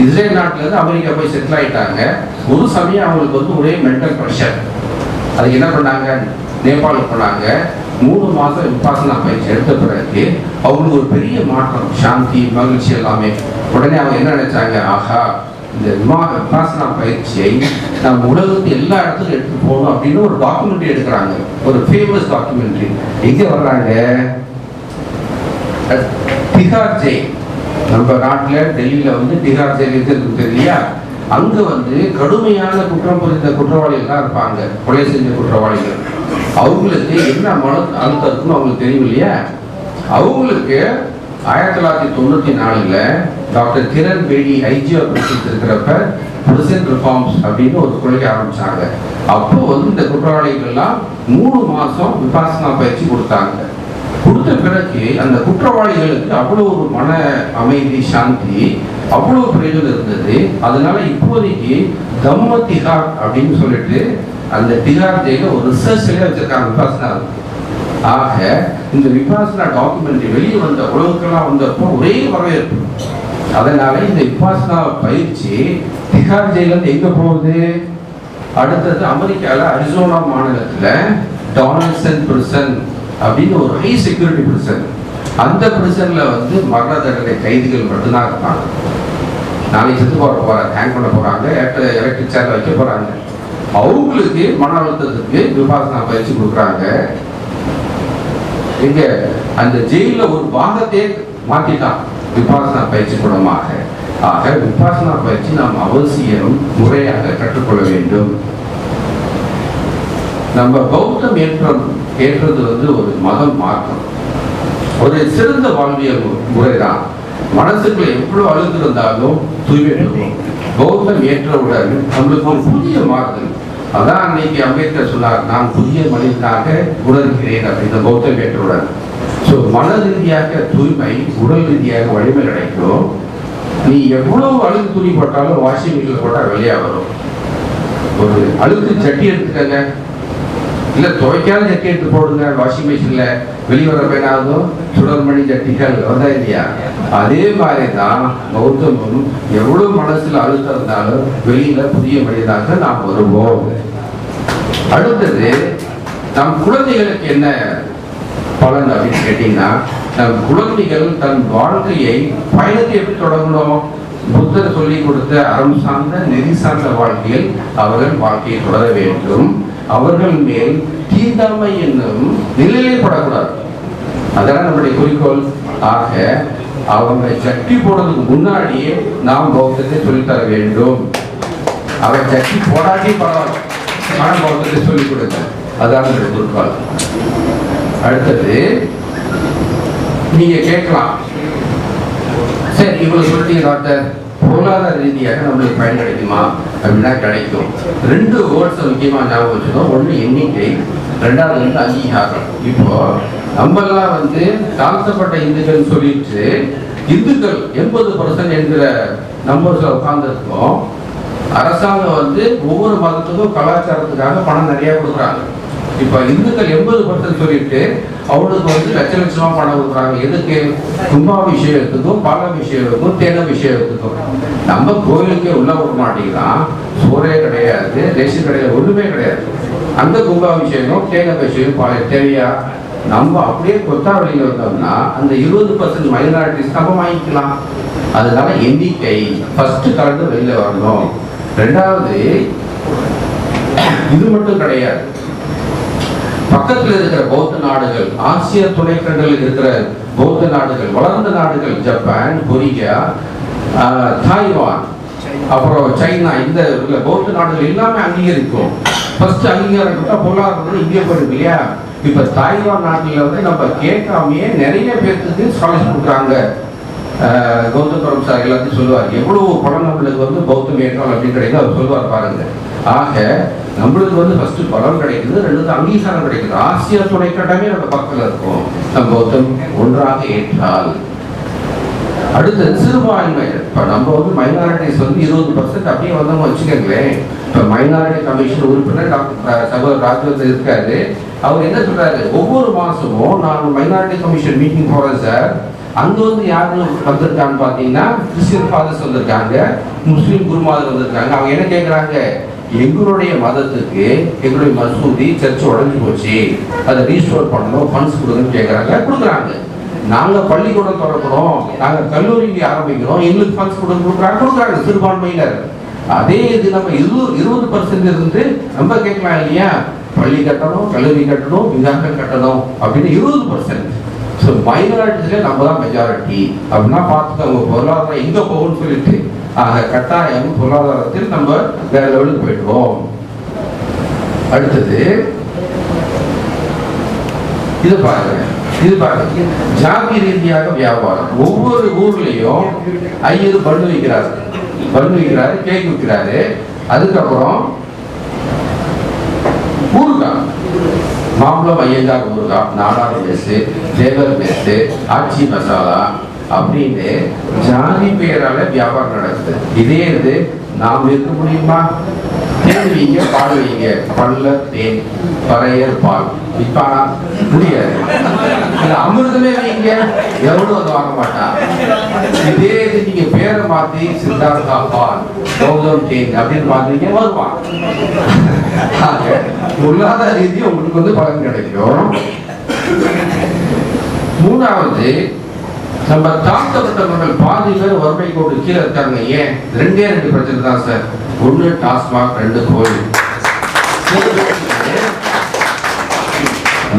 இஸ்ரேல் நாட்டுல இருந்து அமெரிக்கா போய் செட்டில் ஆயிட்டாங்க. ஒரு சமயம் அவங்களுக்கு வந்து ஒரே மென்டல் ப்ரெஷர். அதுக்கு என்ன பண்ணாங்க? நேபாளுக்கு போனாங்க. 3 மாசம் விபாசனா பயிற்சி எடுத்த பிறகு அவங்களுக்கு ஒரு பெரிய மாற்றம், சாந்தி, மகிழ்ச்சி எல்லாமே. உடனே அவங்க என்ன நினைச்சாங்க? ஆஹா, இந்த விபாசனா பயிற்சியை நம்ம உலகத்துக்கு எல்லா இடத்துக்கும் எடுத்து போகணும் அப்படின்னு ஒரு டாக்குமெண்ட்ரி எடுக்கிறாங்க. ஒரு ஃபேமஸ் டாக்குமெண்ட்ரி. எங்க வர்றாங்க? திஹார் ஜெயில். நம்ம நாட்டில் டெல்லியில வந்து திஹார் ஜெயில் இருக்கு இல்லையா? அங்க வந்து கடுமையான குற்றம் புரிந்த குற்றவாளிகள் தான் இருப்பாங்க, கொலை செஞ்ச குற்றவாளிகள். அவங்களுக்கு என்ன மன அழுத்தம் இருக்குன்னு அவங்களுக்கு தெரியும் இல்லையா? அவங்களுக்கு 1994 டாக்டர் கிரண் பேடி ஐஜிஆ இருக்கிறப்ப பிரசிடென்ட் ரிஃபார்ம்ஸ் அப்படின்னு ஒரு கொள்கை ஆரம்பிச்சாங்க. அப்போ வந்து இந்த குற்றவாளிகள்லாம் 3 மாசம் விபாசனா பயிற்சி கொடுத்தாங்க. கொடுத்த பிறகு அந்த குற்றவாளிகளுக்கு அவ்வளோ ஒரு மன அமைதி, சாந்தி, அவ்வளோ பிரயோஜனம் இருந்தது. அதனால இப்போதைக்கு தம்ம திஹார் அப்படின்னு சொல்லிட்டு அந்த திஹார் ஜெயில ஒரு ரிசர்ச்லேயே வச்சிருக்காங்க விபாசனா. ஆக இந்த விபாசனா டாக்குமெண்ட்ரி வெளியே வந்த உலகங்கள்லாம் வந்தப்போ ஒரே வரவேற்பு. அதனால இந்த விபாசனா பயிற்சி திஹார் ஜெயில இருந்து எங்க போகுது? அடுத்தது அமெரிக்கால அரிசோனா மாநிலத்துல டானல்சன் பிரிசன் அப்படின்னு ஒரு ஹை செக்யூரிட்டி பிரிசன். அந்த பிரிசன்ல வந்து மரண தண்டனை கைதிகள் மட்டும்தான் இருப்பாங்க. நாளைக்கு செத்து போறாங்க, ஹேங் பண்ண போறாங்க, எலக்ட்ரிக் சேர்ல வைக்க போறாங்க. அவங்களுக்கு மன அழுத்தத்துக்கு விபாசனா பயிற்சி கொடுக்குறாங்க. இங்க அந்த ஜெயில ஒரு பாகத்தை மாத்திட்டான் விபாசனா பயிற்சி கூடமாக. ஆக விபாசனா பயிற்சி நாம் அவசியம் முறையாக கற்றுக்கொள்ள வேண்டும். நம்ம பௌத்தம் ஏற்றது வந்து ஒரு மதம் மாற்றம், ஒரு சிறந்த வாழ்வியல் முறைதான். மனசுக்குள்ள எவ்வளவு அழுத்து இருந்தாலும் தூய்மை இருக்கும். பௌத்தம் ஏற்றவுடன் நம்மளுக்கு ஒரு புதிய மாறுதல். அதான் அன்னைக்கு அம்பேத்கர் சொன்னார், நான் புதிய மனிதனாக உணர்கிறேன் அப்படின்னு. பௌத்தம் ஏற்றவுடன் மன ரீதியாக தூய்மை, உடல் ரீதியாக வலிமை கிடைக்கும். நீ எவ்வளவு அழுக்கு துணி போட்டாலும் வாஷிங் மிஷின்ல போட்டா வெளியா வரும். ஒரு அழுக்கு சட்டி எடுத்துக்கங்க, இல்ல துவைக்காத சட்டி எடுத்து போடுங்க வாஷிங் மிஷின்ல, வெளிவர பேனாகும் சுடர்மணி சட்டிகள் வருதா இல்லையா? அதே மாதிரிதான் பௌத்தமும். எவ்வளவு மனசுல அழுத்தம் இருந்தாலும் வெளியில புதிய மனிதனாக நாம் வருவோம். அடுத்தது நம் குழந்தைகளுக்கு என்ன பலன் அப்படின்னு கேட்டீங்கன்னா, நம் குழந்தைகள் தன் வாழ்க்கையை பயணத்தை எப்படி தொடங்கணும்? புத்தர் சொல்லிக் கொடுத்த அறம் சார்ந்த நெறி சார்ந்த வாழ்க்கையில் அவர்கள் வாழ்க்கையை தொடர வேண்டும். அவர்கள் மேல் தீண்டாமை என்னும் நிலையிலே படக்கூடாது. அதான் நம்முடைய குறிக்கோள். ஆக அவங்க சட்டி போடுறதுக்கு முன்னாடியே நாம் பௌத்தத்தை சொல்லித்தர வேண்டும். அவன் சட்டி போடாட்டி பரவாயில்ல, ஆனால் பௌத்தத்தை சொல்லிக் கொடுக்க, அதான் நம்முடைய குறிக்கோள். அடுத்தது நீங்க கேட்கலாம், சரி இவ்வளவு சொல்லிட்டீங்க டாக்டர், பொருளாதார ரீதியாக நம்மளுக்கு பயன் கிடைக்குமா அப்படின்னா கிடைக்கும். 2 வேர்ட்ஸ் முக்கியமா ஞாபகம் வச்சுக்கணும். ஒன்று எண்ணிக்கை, 2வது வந்து அங்கீகாரம். இப்போ நம்மெல்லாம் வந்து தாழ்த்தப்பட்ட இந்துக்கள் சொல்லிட்டு இந்துக்கள் 80% என்கிற நம்பர்ஸ்ல உட்கார்ந்துருக்கோம். அரசாங்கம் வந்து ஒவ்வொரு மதத்துக்கும் கலாச்சாரத்துக்காக பணம் நிறைய கொடுக்குறாங்க. இப்ப இந்துக்கள் 80% சொல்லிட்டு அவனுக்கு வந்து லட்ச லட்சமா பணம் கொடுக்குறாங்க. எதுக்கு? கும்பாபிஷேகத்துக்கும் பாலாபிஷேகத்துக்கும் தேனாபிஷேகத்துக்கும். நம்ம கோயிலுக்கே உள்ள விட மாட்டேங்கிறான். சோறே கிடையாது, ரேஷன் கடையில் ஒண்ணுமே கிடையாது. அந்த கும்பாபிஷேகம் தேனாபிஷேகம் பாலை தேவையா? நம்ம அப்படியே கொத்தாவளியில் வந்தோம்னா அந்த 20% மைனாரிட்டிஸ் நம்ம வாங்கிக்கலாம். அதனால எண்ணிக்கை ஃபர்ஸ்ட் கலந்து வெளியில வரணும். ரெண்டாவது, இது மட்டும் கிடையாது, பக்கத்தில் இருக்கிற பௌத்த நாடுகள், ஆசிய துணைக்கண்டில் இருக்கிற பௌத்த நாடுகள், வளர்ந்த நாடுகள், ஜப்பான், கொரியா, தாய்வான், அப்புறம் சைனா, இந்த பௌத்த நாடுகள் எல்லாமே அங்கீகரிக்கும். ஃபர்ஸ்ட் அங்கீகாரம் பொருளாதாரம் இங்கே போயிருக்கு இல்லையா? இப்ப தாய்வான் நாட்டில் வந்து நம்ம கேட்காமையே நிறைய பேருக்கு ஸ்காலர்ஷிப் கொடுக்குறாங்க. கௌதம் சார் எல்லாத்தையும் சொல்லுவார், எவ்வளவு பணம் நம்மளுக்கு வந்து பௌத்தம் ஏற்றம் அப்படின்னு கிடைக்குது அவர் சொல்லுவார் பாருங்க. ஆக நம்மளுக்கு வந்து ஃபர்ஸ்ட் பலம் கிடைக்குது, ரெண்டு அங்கீகாரம் கிடைக்குது. ஆசிய துணைக்கண்டமே நம்ம பக்கத்தில் இருக்கும். நம்ம பௌத்தம் ஒன்றாக ஏற்றால். அடுத்தது சிறுபான்மை. இப்போ நம்ம வந்து மைனாரிட்டிஸ் வந்து 20% அப்படியே வந்தோம்னு வச்சுக்கோங்களேன். இப்போ மைனாரிட்டி கமிஷன் உறுப்பினர் டாக்டர் சகோதரர் ராஜேந்திரன் இருக்காரு. அவர் என்ன சொல்றாரு, ஒவ்வொரு மாசமும் நான் மைனாரிட்டி கமிஷன் மீட்டிங் போறேன் சார். அங்க வந்து யாரு வந்திருக்கான்னு பாத்தீங்கன்னா கிறிஸ்டியன் ஃபாதர்ஸ் வந்திருக்காங்க, முஸ்லீம் குருமாதர் வந்திருக்காங்க. அவங்க என்ன கேட்கறாங்க, எங்களுடைய மதத்துக்கு எங்களுடைய மசூதி சர்ச் உடஞ்சி போச்சு, அதை ரீஸ்டோர் பண்ணணும், ஃபண்ட்ஸ் கொடுங்கன்னு கேட்கறாங்க. கொடுக்குறாங்க. நாங்க பள்ளிக்கூடம் திறக்கிறோம், நாங்க கல்லூரிக்கு ஆரம்பிக்கிறோம், எங்களுக்கு ஃபண்ட்ஸ் கொடுக்குறாங்க சிறுபான்மையினர். அதே இது நம்ம 20% இருந்து நம்ம கேட்கலாம் இல்லையா, பள்ளி கட்டணும், கல்லூரி கட்டணும், விஞ்ஞானம் கட்டணும் அப்படின்னு 20%. ஸோ மைனாரிட்டிஸ்ல நம்ம தான் மெஜாரிட்டி அப்படின்னா பார்த்துக்கோங்க பொருளாதாரம் எங்க போகும்னு சொல்லிட்டு. ஆக கட்டாயம் பொருளாதாரத்தில் நம்ம வேற லெவலுக்கு போயிடுவோம். அடுத்தது இது பாருங்க, ஜாதி ரீதியாக வியாபாரம். ஒவ்வொரு ஊர்லயும் ஐயர் பண்ணு வைக்கிறாரு, கேக் விற்கிறாரு. அதுக்கப்புறம் ஊறுகாய், மாம்பழம் ஐயங்கார் ஊறுகாய், நாடார் மெஸ்ஸு, தேவர் மெஸ்ஸு, ஆச்சி மசாலா அப்படின்னு ஜாதி பெயரால வியாபாரம் நடக்குது. இதே இது நாம் இருக்க முடியுமா? தேன் வைங்க, பால் வைங்க, பல்ல தேன், பறையர் பால். இப்ப முடியாது. அமிர்தமே வைங்க, எவ்வளவு வந்து வாங்க மாட்டான். இதே இது நீங்க பேரை மாத்தி சித்தார்த்தா பால், கௌதம் தேன் அப்படின்னு பாத்தீங்க வருவான். பொருளாதார ரீதி உங்களுக்கு வந்து பலன் கிடைக்கும். மூணாவது, நம்ம தாழ்த்தப்பட்டவர்கள் பாதி பேர் வறுமை கோடு கீழே இருக்காங்க. ஏன்? ரெண்டே பிரச்சனை தான் சார். ஒன்று டாஸ்மாக், ரெண்டு கோயில்.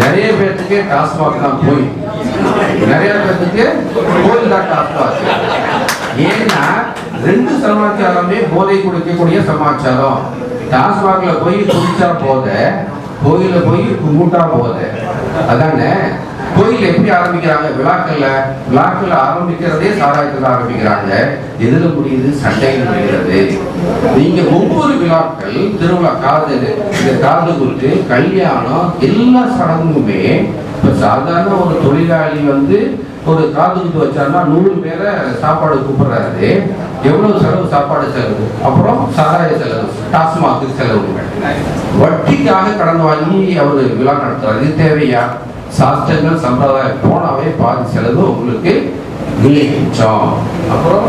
நிறைய பேர்த்துக்கு டாஸ்மாக் தான் போய், நிறைய பேர்த்துக்கு கோயில் தான் டாஸ்மாக். ஏன்னா ரெண்டு சமாச்சாரமே போதை கொடுக்கக்கூடிய சமாச்சாரம். டாஸ்மாக்ல போய் குடிச்சா போத, கோயில போய் கும்பிட்டா போத. அதானே கோயில் எப்படி ஆரம்பிக்கிறாங்க? விழாக்கள்ல ஆரம்பிக்கிறதே சாராயத்தில் ஆரம்பிக்கிறாங்க. எதுல முடியுது? சண்டையில் முடிகிறது. நீங்க ஒவ்வொரு விழாக்கள், திருவிழா, காது குத்து, கல்யாணம், எல்லா சடங்குமே இப்ப சாதாரண ஒரு தொழிலாளி வந்து ஒரு காது குத்து வச்சாருன்னா 100 பேரை சாப்பாடு கூப்பிடுறாரு. எவ்வளவு செலவு? சாப்பாடு செலவு, அப்புறம் சாராய செலவு, டாஸ்மாக் செலவு, வட்டிக்காக கடன் வாங்கி அவரு விழா நடத்துறாரு. இது தேவையா? சாஸ்திரங்கள் சம்பிரதாயம் போனாவே பாதி செலவு உங்களுக்கு மிச்சம். அப்புறம்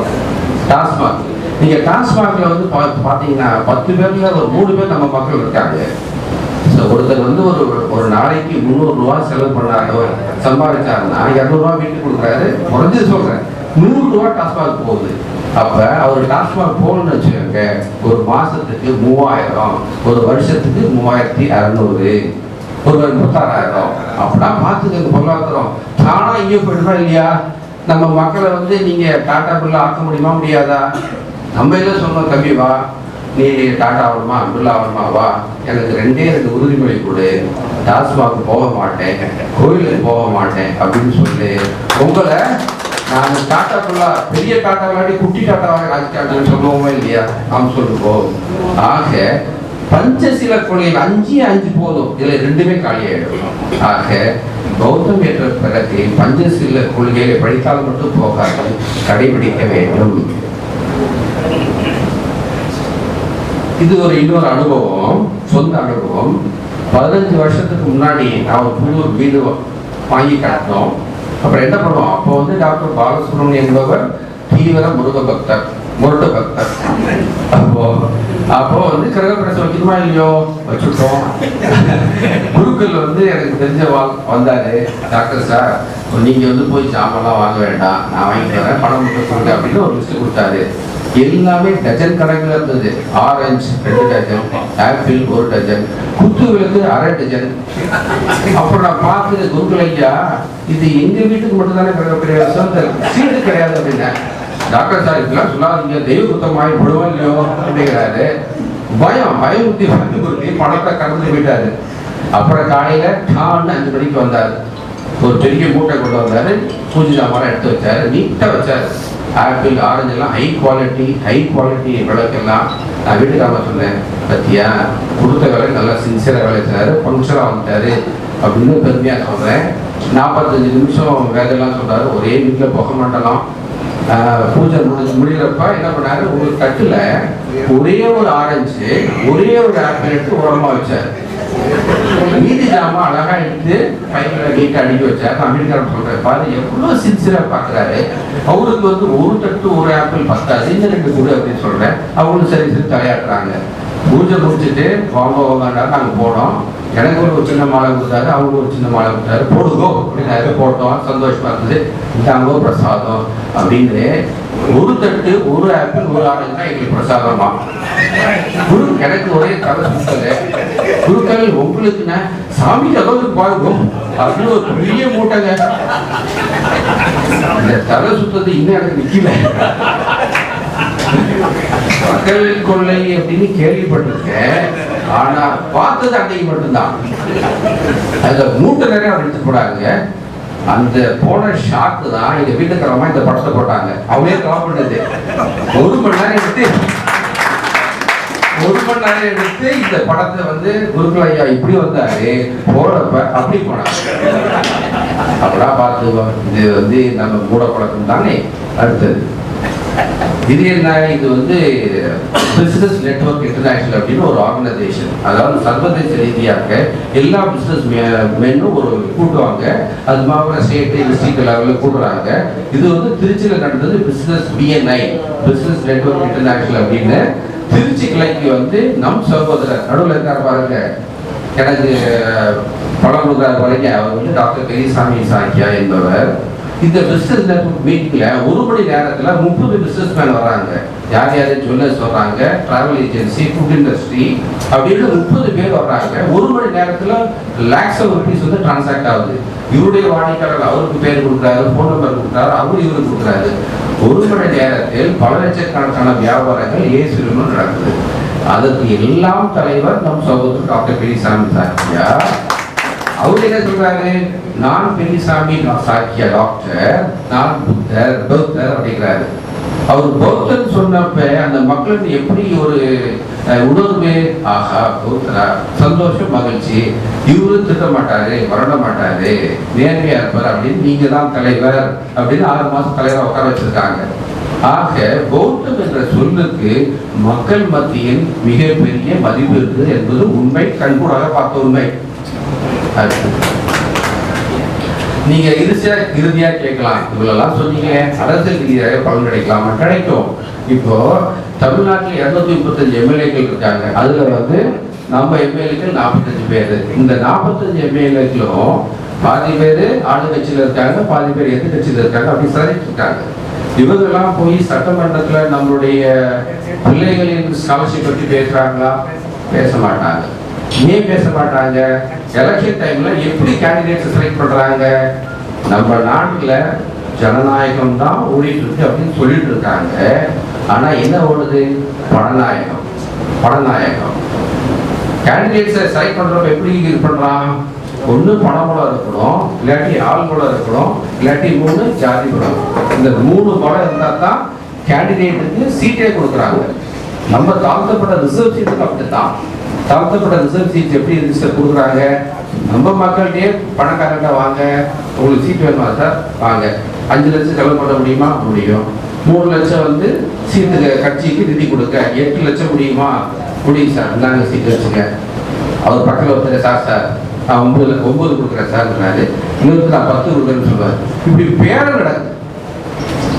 டாஸ்மாக், நீங்க டாஸ்மாக்ல வந்து பாத்தீங்கன்னா 10 பேர்ல ஒரு 3 பேர் நம்ம மக்கள் இருக்காங்க. ஒருத்தர் வந்து ஒரு நாளைக்கு 300 ரூபாய் செலவு பண்ணாரு, சம்பாதிச்சாருன்னா 200 ரூபாய் வீட்டுக்கு கொடுக்குறாரு. குறைஞ்சது சொல்றேன், 100 ரூபாய் டாஸ்மாக் போகுது. அப்ப அவர் டாஸ்மாக் போகணும்னு வச்சுக்கோங்க, ஒரு மாசத்துக்கு 3000, ஒரு வருஷத்துக்கு 3600, ஒரு 36,000. அப்படின்னா பார்த்துக்கங்க பொருளாதாரம். தானா இங்கே போயிடுமா இல்லையா? நம்ம மக்களை வந்து நீங்க டாட்டா பில்லா ஆக்க முடியுமா? முடியாதா? நம்ம எல்லாம் சொன்னோம், தம்பி வா, நீ டாட்டா ஆகணுமா, பில்லா ஆகணுமா, வா, எனக்கு 2 உறுதிமொழி கொடு, டாஸ்மாக் போக மாட்டேன், கோயிலுக்கு போக மாட்டேன் அப்படின்னு சொல்லி உங்களை நான் டாட்டா பில்லா, பெரிய டாட்டா விளையாடி குட்டி டாட்டாவாக ராஜ்காட்டுன்னு சொல்லுவோமா இல்லையா? நாம் சொல்லுவோம். ஆக பஞ்சசீல கொள்கையில் 5 போதும், இதுல 2மே காலியாயிடும். ஆக பௌத்தம் என்ற பிறகு பஞ்சசீல கொள்கையை படித்தால் மட்டும் போகாது, கடைபிடிக்க வேண்டும். இது ஒரு இன்னொரு அனுபவம், சொந்த அனுபவம். 15 வருஷத்துக்கு முன்னாடி நான் ஒரு புது வீடு வாங்கி காட்டினோம். அப்புறம் என்ன பண்ணுவோம், அப்போ வந்து டாக்டர் பாலசுப்ரமணியன் என்பவர் தீவிர முருக பக்தர், முருட பக்தர். அப்போ வந்து கிரகப்பிரசம் வைக்கணுமா இல்லையோ, வச்சுட்டோம். குருக்கள் வந்து எனக்கு தெரிஞ்ச வந்தாரு, டாக்டர் சார் நீங்க வந்து போய் சாமான்லாம் வாங்க வேண்டாம், நான் வாங்கி தரேன், பணம் மட்டும் கொடுங்க அப்படின்னு ஒரு லிஸ்ட் கொடுத்தாரு. எல்லாமே டஜன் கணக்கில் இருந்தது. ஆரஞ்சு 2 டஜன், ஆப்பிள் 1 டஜன், குத்துவிளக்கு அரை டஜன். அப்புறம் நான் பார்த்து குருக்கள் ஐயா இது எங்க வீட்டுக்கு மட்டும் தானே கிரகப்பிரவேசம், சீட்டு கிடையாது அப்படின்னா. டாக்டர் சார் இதெல்லாம் சொல்லாதீங்க, தெய்வ குத்தமாய் விடுவோம் இல்லையோ அப்படிங்கிறாரு. பயமுத்தி வந்து பணத்தை கடந்து போயிட்டாரு. அப்புறம் காலையில 5 மணிக்கு வந்தாரு, ஒரு பெரிய மூட்டை கொண்டு வந்தாரு, பூஜை சாமான் எடுத்து வச்சாரு, நீட்டா வச்சாரு. ஆப்பிள் ஆரஞ்சு எல்லாம் ஹை குவாலிட்டி விளக்கெல்லாம். நான் வீட்டுக்காரங்க சொன்னேன், பத்தியா கொடுத்த வேலை நல்லா சின்சியரா வேலை செய்றாரு, பங்க்சரா வந்துட்டாரு அப்படின்னு பெருமையா சொல்றேன். 45 நிமிஷம் வேலையெல்லாம் சொல்றாரு, ஒரே வீட்டில் போக மாட்டலாம். பூஜை முடிகிறப்ப என்ன பண்ணாரு, ஒரு தட்டுல ஒரே ஒரு ஆரஞ்சு ஒரே ஒரு ஆப்பிள் எடுத்து உரமா வச்சாரு. மீதி ஜாமான் அழகா எடுத்து பைப்ல நீட்டா அடிக்க வச்சாரு. நான் வீட்டுக்காரன் சொல்றேன், பாரு எவ்வளவு சின்சியரா பாக்குறாரு. அவருக்கு வந்து ஒரு தட்டு ஒரு ஆப்பிள் பத்தாது, இன்னும் 2 கொடு அப்படின்னு சொல்றேன். அவங்களும் சரி சரி தலையாட்டுறாங்க. பூஜை முடிச்சுட்டு வாங்க நாங்க போனோம். எனக்கு ஒரு சின்ன மாலை கொடுத்தாரு, அவங்க ஒரு சின்ன மாலை கொடுத்தாரு. போடுங்கோ அப்படின்னாரு, போட்டோம். சந்தோஷமா இருந்தது. இதாங்கோ பிரசாதம் அப்படின்னு. ஒரு தட்டு ஒரு ஆப்பிள் ஒரு ஆரஞ்சு தான் எங்களுக்கு பிரசாதமா. குரு எனக்கு ஒரே தலை சுத்தல. குருக்கள் உங்களுக்குன்னா சாமி அளவுக்கு பாருக்கும் அப்படின்னு ஒரு பெரிய மூட்டைங்க. இந்த தலை சுத்தது இன்னும் எனக்கு நிக்கல. மக்கள் கொள்ளை அப்படின்னு கேள்விப்பட்டிருக்கேன், ஆனா பார்த்தது அன்னைக்கு மட்டும்தான். அந்த மூட்டை நிறைய எடுத்து போடாங்க. அந்த போன ஷாக்கு தான் எங்க வீட்டுக்காரமா இந்த படத்தை போட்டாங்க. அவங்களே கவர் பண்ணது 1 மணி நேரம் எடுத்து இந்த படத்தை வந்து குருக்கள் ஐயா இப்படி வந்தாரு, போறப்ப அப்படி போனாங்க. அப்படின்னா பார்த்து இது வந்து நம்ம மூட பழக்கம் தானே. அடுத்தது இது என்ன, இது வந்து பிசினஸ் நெட்வொர்க் இன்டர்நேஷனல் அப்படின்னு ஒரு ஆர்கனைசேஷன். அதாவது சர்வதேச ரீதியாக எல்லா பிசினஸ் மென்னும் ஒரு கூட்டுவாங்க. அது மாதிரி ஸ்டேட் டிஸ்ட்ரிக்ட் லெவலில் கூடுறாங்க. இது வந்து திருச்சியில் நடந்தது. Business BNI, business network international அப்படின்னு. திருச்சி கிளைக்கு வந்து நம் சகோதரர் நடுவில் இருக்கார் பாருங்க, எனக்கு பணம் கொடுக்குறாரு வரைக்கும், அவர் வந்து டாக்டர் பெரியசாமி சாக்கியா என்பவர். இந்த பிசினஸ் நெட்வொர்க் மீட்டிங்ல 1 மணி நேரத்துல 30 பிசினஸ் மேன் வராங்க. யார் யாரும் சொல்றாங்க, டிராவல் ஏஜென்சி, ஃபுட் இண்டஸ்ட்ரி அப்படின்னு 30 பேர் வர்றாங்க. 1 மணி நேரத்துல லேக்ஸ் ஆஃப் ருபீஸ் வந்து டிரான்சாக்ட் ஆகுது. இவருடைய வாடிக்கையாளர் அவருக்கு பேர் கொடுக்குறாரு, போன் நம்பர் கொடுக்குறாரு, அவரு இவருக்கு கொடுக்குறாரு. 1 மணி நேரத்தில் பல லட்சக்கணக்கான வியாபாரங்கள் ஏசுன்னு நடக்குது. அதற்கு எல்லாம் தலைவர் நம் சகோதரர் டாக்டர் பெரியசாமி சாக்கியா. அவர் என்ன சொல்றாரு, நான் பெரியசாமி சாக்கியா டாக்டர், நான் பௌத்தர் அப்படிங்கிறாரு. அவர் பௌத்தர் சொன்னப்ப அந்த மக்களுக்கு எப்படி ஒரு உணர்வு, ஆஹா பௌத்தரா, சந்தோஷம், மகிழ்ச்சி, இவரு திட்ட மாட்டாரு, வரட மாட்டாரு, நேர்மையா இருப்பார் அப்படின்னு, நீங்க தான் தலைவர் அப்படின்னு 6 மாசம் தலைவரை உட்கார வச்சிருக்காங்க. ஆக பௌத்தம் என்ற சொல்லுக்கு மக்கள் மத்தியில் மிகப்பெரிய மதிப்பு இருக்குது என்பது உண்மை, கண்கூடாக பார்த்த உண்மை. நீங்க இறுதியா கேட்கலாம், இவ்வளவு சொன்னீங்க அரசியல் ரீதியாக பலன் கிடைக்கலாமா? கிடைக்கும். இப்போ தமிழ்நாட்டில் 235 எம்எல்ஏக்கள் இருக்காங்க. அதுல வந்து நம்ம எம்எல்ஏக்கள் 45 பேர். இந்த 45 எம்எல்ஏக்களும் பாதி பேர் ஆளுங்கட்சியில இருக்காங்க, பாதி பேர் எதிர்கட்சியில இருக்காங்க. அப்படி சரிட்டு இருக்காங்க. இவங்கெல்லாம் போய் சட்டமன்றத்துல நம்மளுடைய பிள்ளைகளின் ஸ்காலர்ஷிப் பற்றி பேசுறாங்களா? பேச மாட்டாங்க. ஏன் பேச மாட்டாங்க? எலெக்ஷன் டைம்ல எப்படி கேண்டிடேட்ஸ் செலக்ட் பண்றாங்க? நம்ம நாட்டுல ஜனநாயகம் தான் ஓடிட்டு இருக்கு அப்படின்னு சொல்லிட்டு இருக்காங்க. ஆனா என்ன ஓடுது? பணநாயகம். கேண்டிடேட்ஸை செலக்ட் பண்றப்ப எப்படி இது பண்றான்? ஒண்ணு பணபலம் இருக்கணும், இல்லாட்டி ஆள் பலம் இருக்கணும், இல்லாட்டி 3 ஜாதி பலம். இந்த 3 பலம் இருந்தா தான் கேண்டிடேட்டுக்கு சீட்டே கொடுக்குறாங்க. நம்ம தாழ்த்தப்பட்ட ரிசர்வ் சீட்டுக்கு அப்படித்தான். தாழ்த்தப்பட்ட ரிசர்வ் சீட் எப்படி ரிஜிஸ்டர் கொடுக்குறாங்க? நம்ம மக்கள்கிட்டயே பணக்காரங்க வாங்க, உங்களுக்கு சீட் வேணுமா சார் வாங்க, 5 லட்சம் செலவு பண்ண முடியுமா? முடியும். 3 லட்சம் வந்து சீட்டு கட்சிக்கு நிதி கொடுக்க, 8 லட்சம் முடியுமா? முடியும் சார், இந்தாங்க சீட்டு வச்சுங்க. அவர் பக்கத்தில் ஒருத்தர், சார் நான் 9 கொடுக்குறேன் சார்ன்றாரு, இன்னொருத்தர் நான் 10 கொடுக்குறேன்னு சொல்லுவார். இப்படி பேரம் நடக்குது.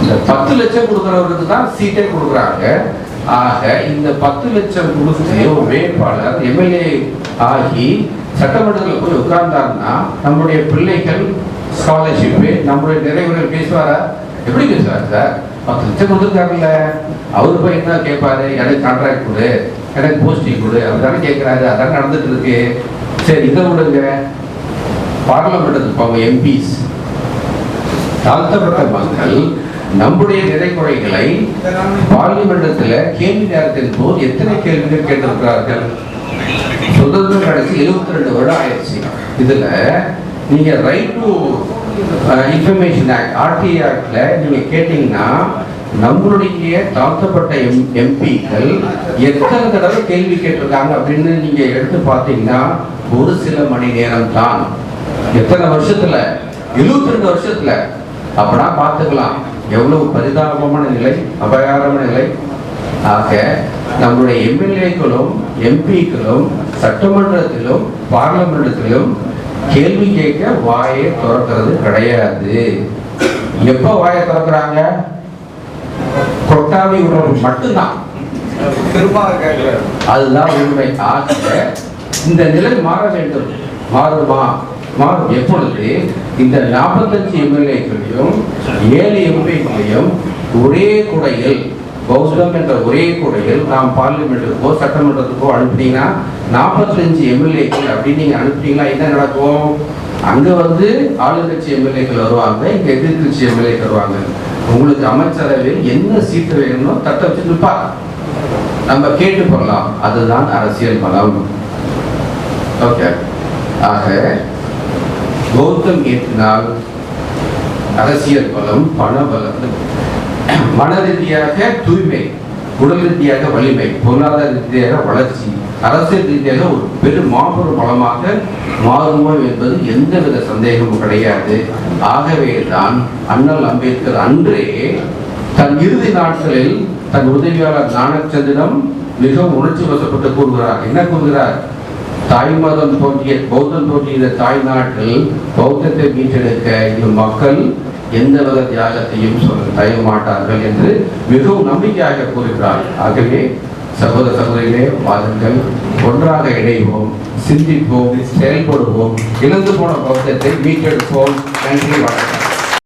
இந்த 10 லட்சம் கொடுக்குறவருக்கு தான் சீட்டே கொடுக்குறாங்க. ஆக இந்த 10 லட்சம் கொடுத்து ஒரு வேட்பாளர் எம்எல்ஏ ஆகி சட்டமன்றத்தில் போய் உட்கார்ந்தாருன்னா நம்முடைய பிள்ளைகள் ஸ்காலர்ஷிப்பு நம்முடைய நிறைவுகள் பேசுவாரா? எப்படி பேசுவார் சார்? 10 லட்சம் கொடுத்துருக்காருல்ல, அவரு போய் என்ன கேட்பாரு? எனக்கு கான்ட்ராக்ட் கொடு, எனக்கு போஸ்டிங் கொடு, அப்படிதானே கேட்கிறாரு. அதான் நடந்துட்டு இருக்கு. சரி, இதை விடுங்க. பார்லிமெண்ட்டுக்கு போங்க, எம்பிஸ், தாழ்த்தப்பட்ட மக்கள் நம்முடைய நிறைகுறைகளை பார்லிமெண்டத்தில் கேள்வி நேரத்தின் போது எத்தனை கேள்விகள் கேட்டிருக்கிறார்கள்? சுதந்திரம் கிடைச்சி 72 வருடம் ஆயிடுச்சு. இதுல நீங்க right to information act, RTI ஆக்ட்ல நீங்க கேட்டீங்கன்னா நம்மளுடைய தாழ்த்தப்பட்ட எம்பிக்கள் எத்தனை தடவை கேள்வி கேட்டிருக்காங்க அப்படின்னு நீங்க எடுத்து பார்த்தீங்கன்னா ஒரு சில மணி நேரம் தான். எத்தனை வருஷத்துல? 72 வருஷத்துல. அப்படின்னா பார்த்துக்கலாம் எவ்வளவு பரிதாபமான நிலை, அபாயகரமான நிலை. ஆக நம்முடைய எம்எல்ஏக்களும் எம்பிக்களும் சட்டமன்றத்திலும் பார்லிமெண்டத்திலும் கேள்வி கேட்க வாயை திறக்கிறது கிடையாது. எப்ப வாயை திறக்கிறாங்க? கொட்டாவி உணர்வு மட்டும்தான். அதுதான் உண்மை. ஆக இந்த நிலை மாற வேண்டும். மாறுமா? மாறும். எப்பொழுது இந்த 45 எம்எல்ஏக்களையும் 7 எம்பிக்களையும் ஒரே குடையில், பௌத்தம் என்ற ஒரே குடையில் நாம் பார்லிமெண்ட்டுக்கோ சட்டமன்றத்துக்கோ அனுப்பிட்டீங்கன்னா 45 எம்எல்ஏக்கள் அப்படின்னு நீங்க அனுப்பிட்டீங்கன்னா என்ன நடக்கும்? அங்க ஆளுங்கட்சி எம்எல்ஏக்கள் வருவாங்க, இங்க எதிர்கட்சி எம்எல்ஏக்கள் வருவாங்க. உங்களுக்கு அமைச்சரவையில் என்ன சீட்டு வேணுமோ தட்ட வச்சு நிற்பார். நம்ம கேட்டு போடலாம். அதுதான் அரசியல் பலம். ஓகே. ஆக கௌதம் ஏற்றினால் அரசியல் பலம், பண பலம், மன ரீதியாக தூய்மை, உடல் ரீதியாக வலிமை, பொருளாதார ரீதியாக வளர்ச்சி, அரசியல் ரீதியாக ஒரு பெரும் மாபெரும் பலமாக மாறுமோ என்பது எந்தவித சந்தேகமும் கிடையாது. ஆகவே தான் அண்ணல் அம்பேத்கர் அன்றே தன் இறுதி நாட்களில் தன் உதவியாளர் ஞானச்சந்திரம் மிகவும் உணர்ச்சி வசப்பட்டு கூறுகிறார். என்ன கூறுகிறார்? தாய் மதம் தோன்றிய பௌத்தம் தோன்றிய தாய் நாட்டில் பௌத்தத்தை மீட்டெடுக்க இந்த மக்கள் எந்தவித தியாகத்தையும் தயங்க மாட்டார்கள் என்று மிகவும் நம்பிக்கையாக கூறுகிறார். ஆகவே சகோதர சகோதரிகளே, வாருங்கள், ஒன்றாக இணைவோம், சிந்திப்போம், செயல்படுவோம், இழந்து போன பௌத்தத்தை மீட்டெடுப்போம். நன்றி, வணக்கம்.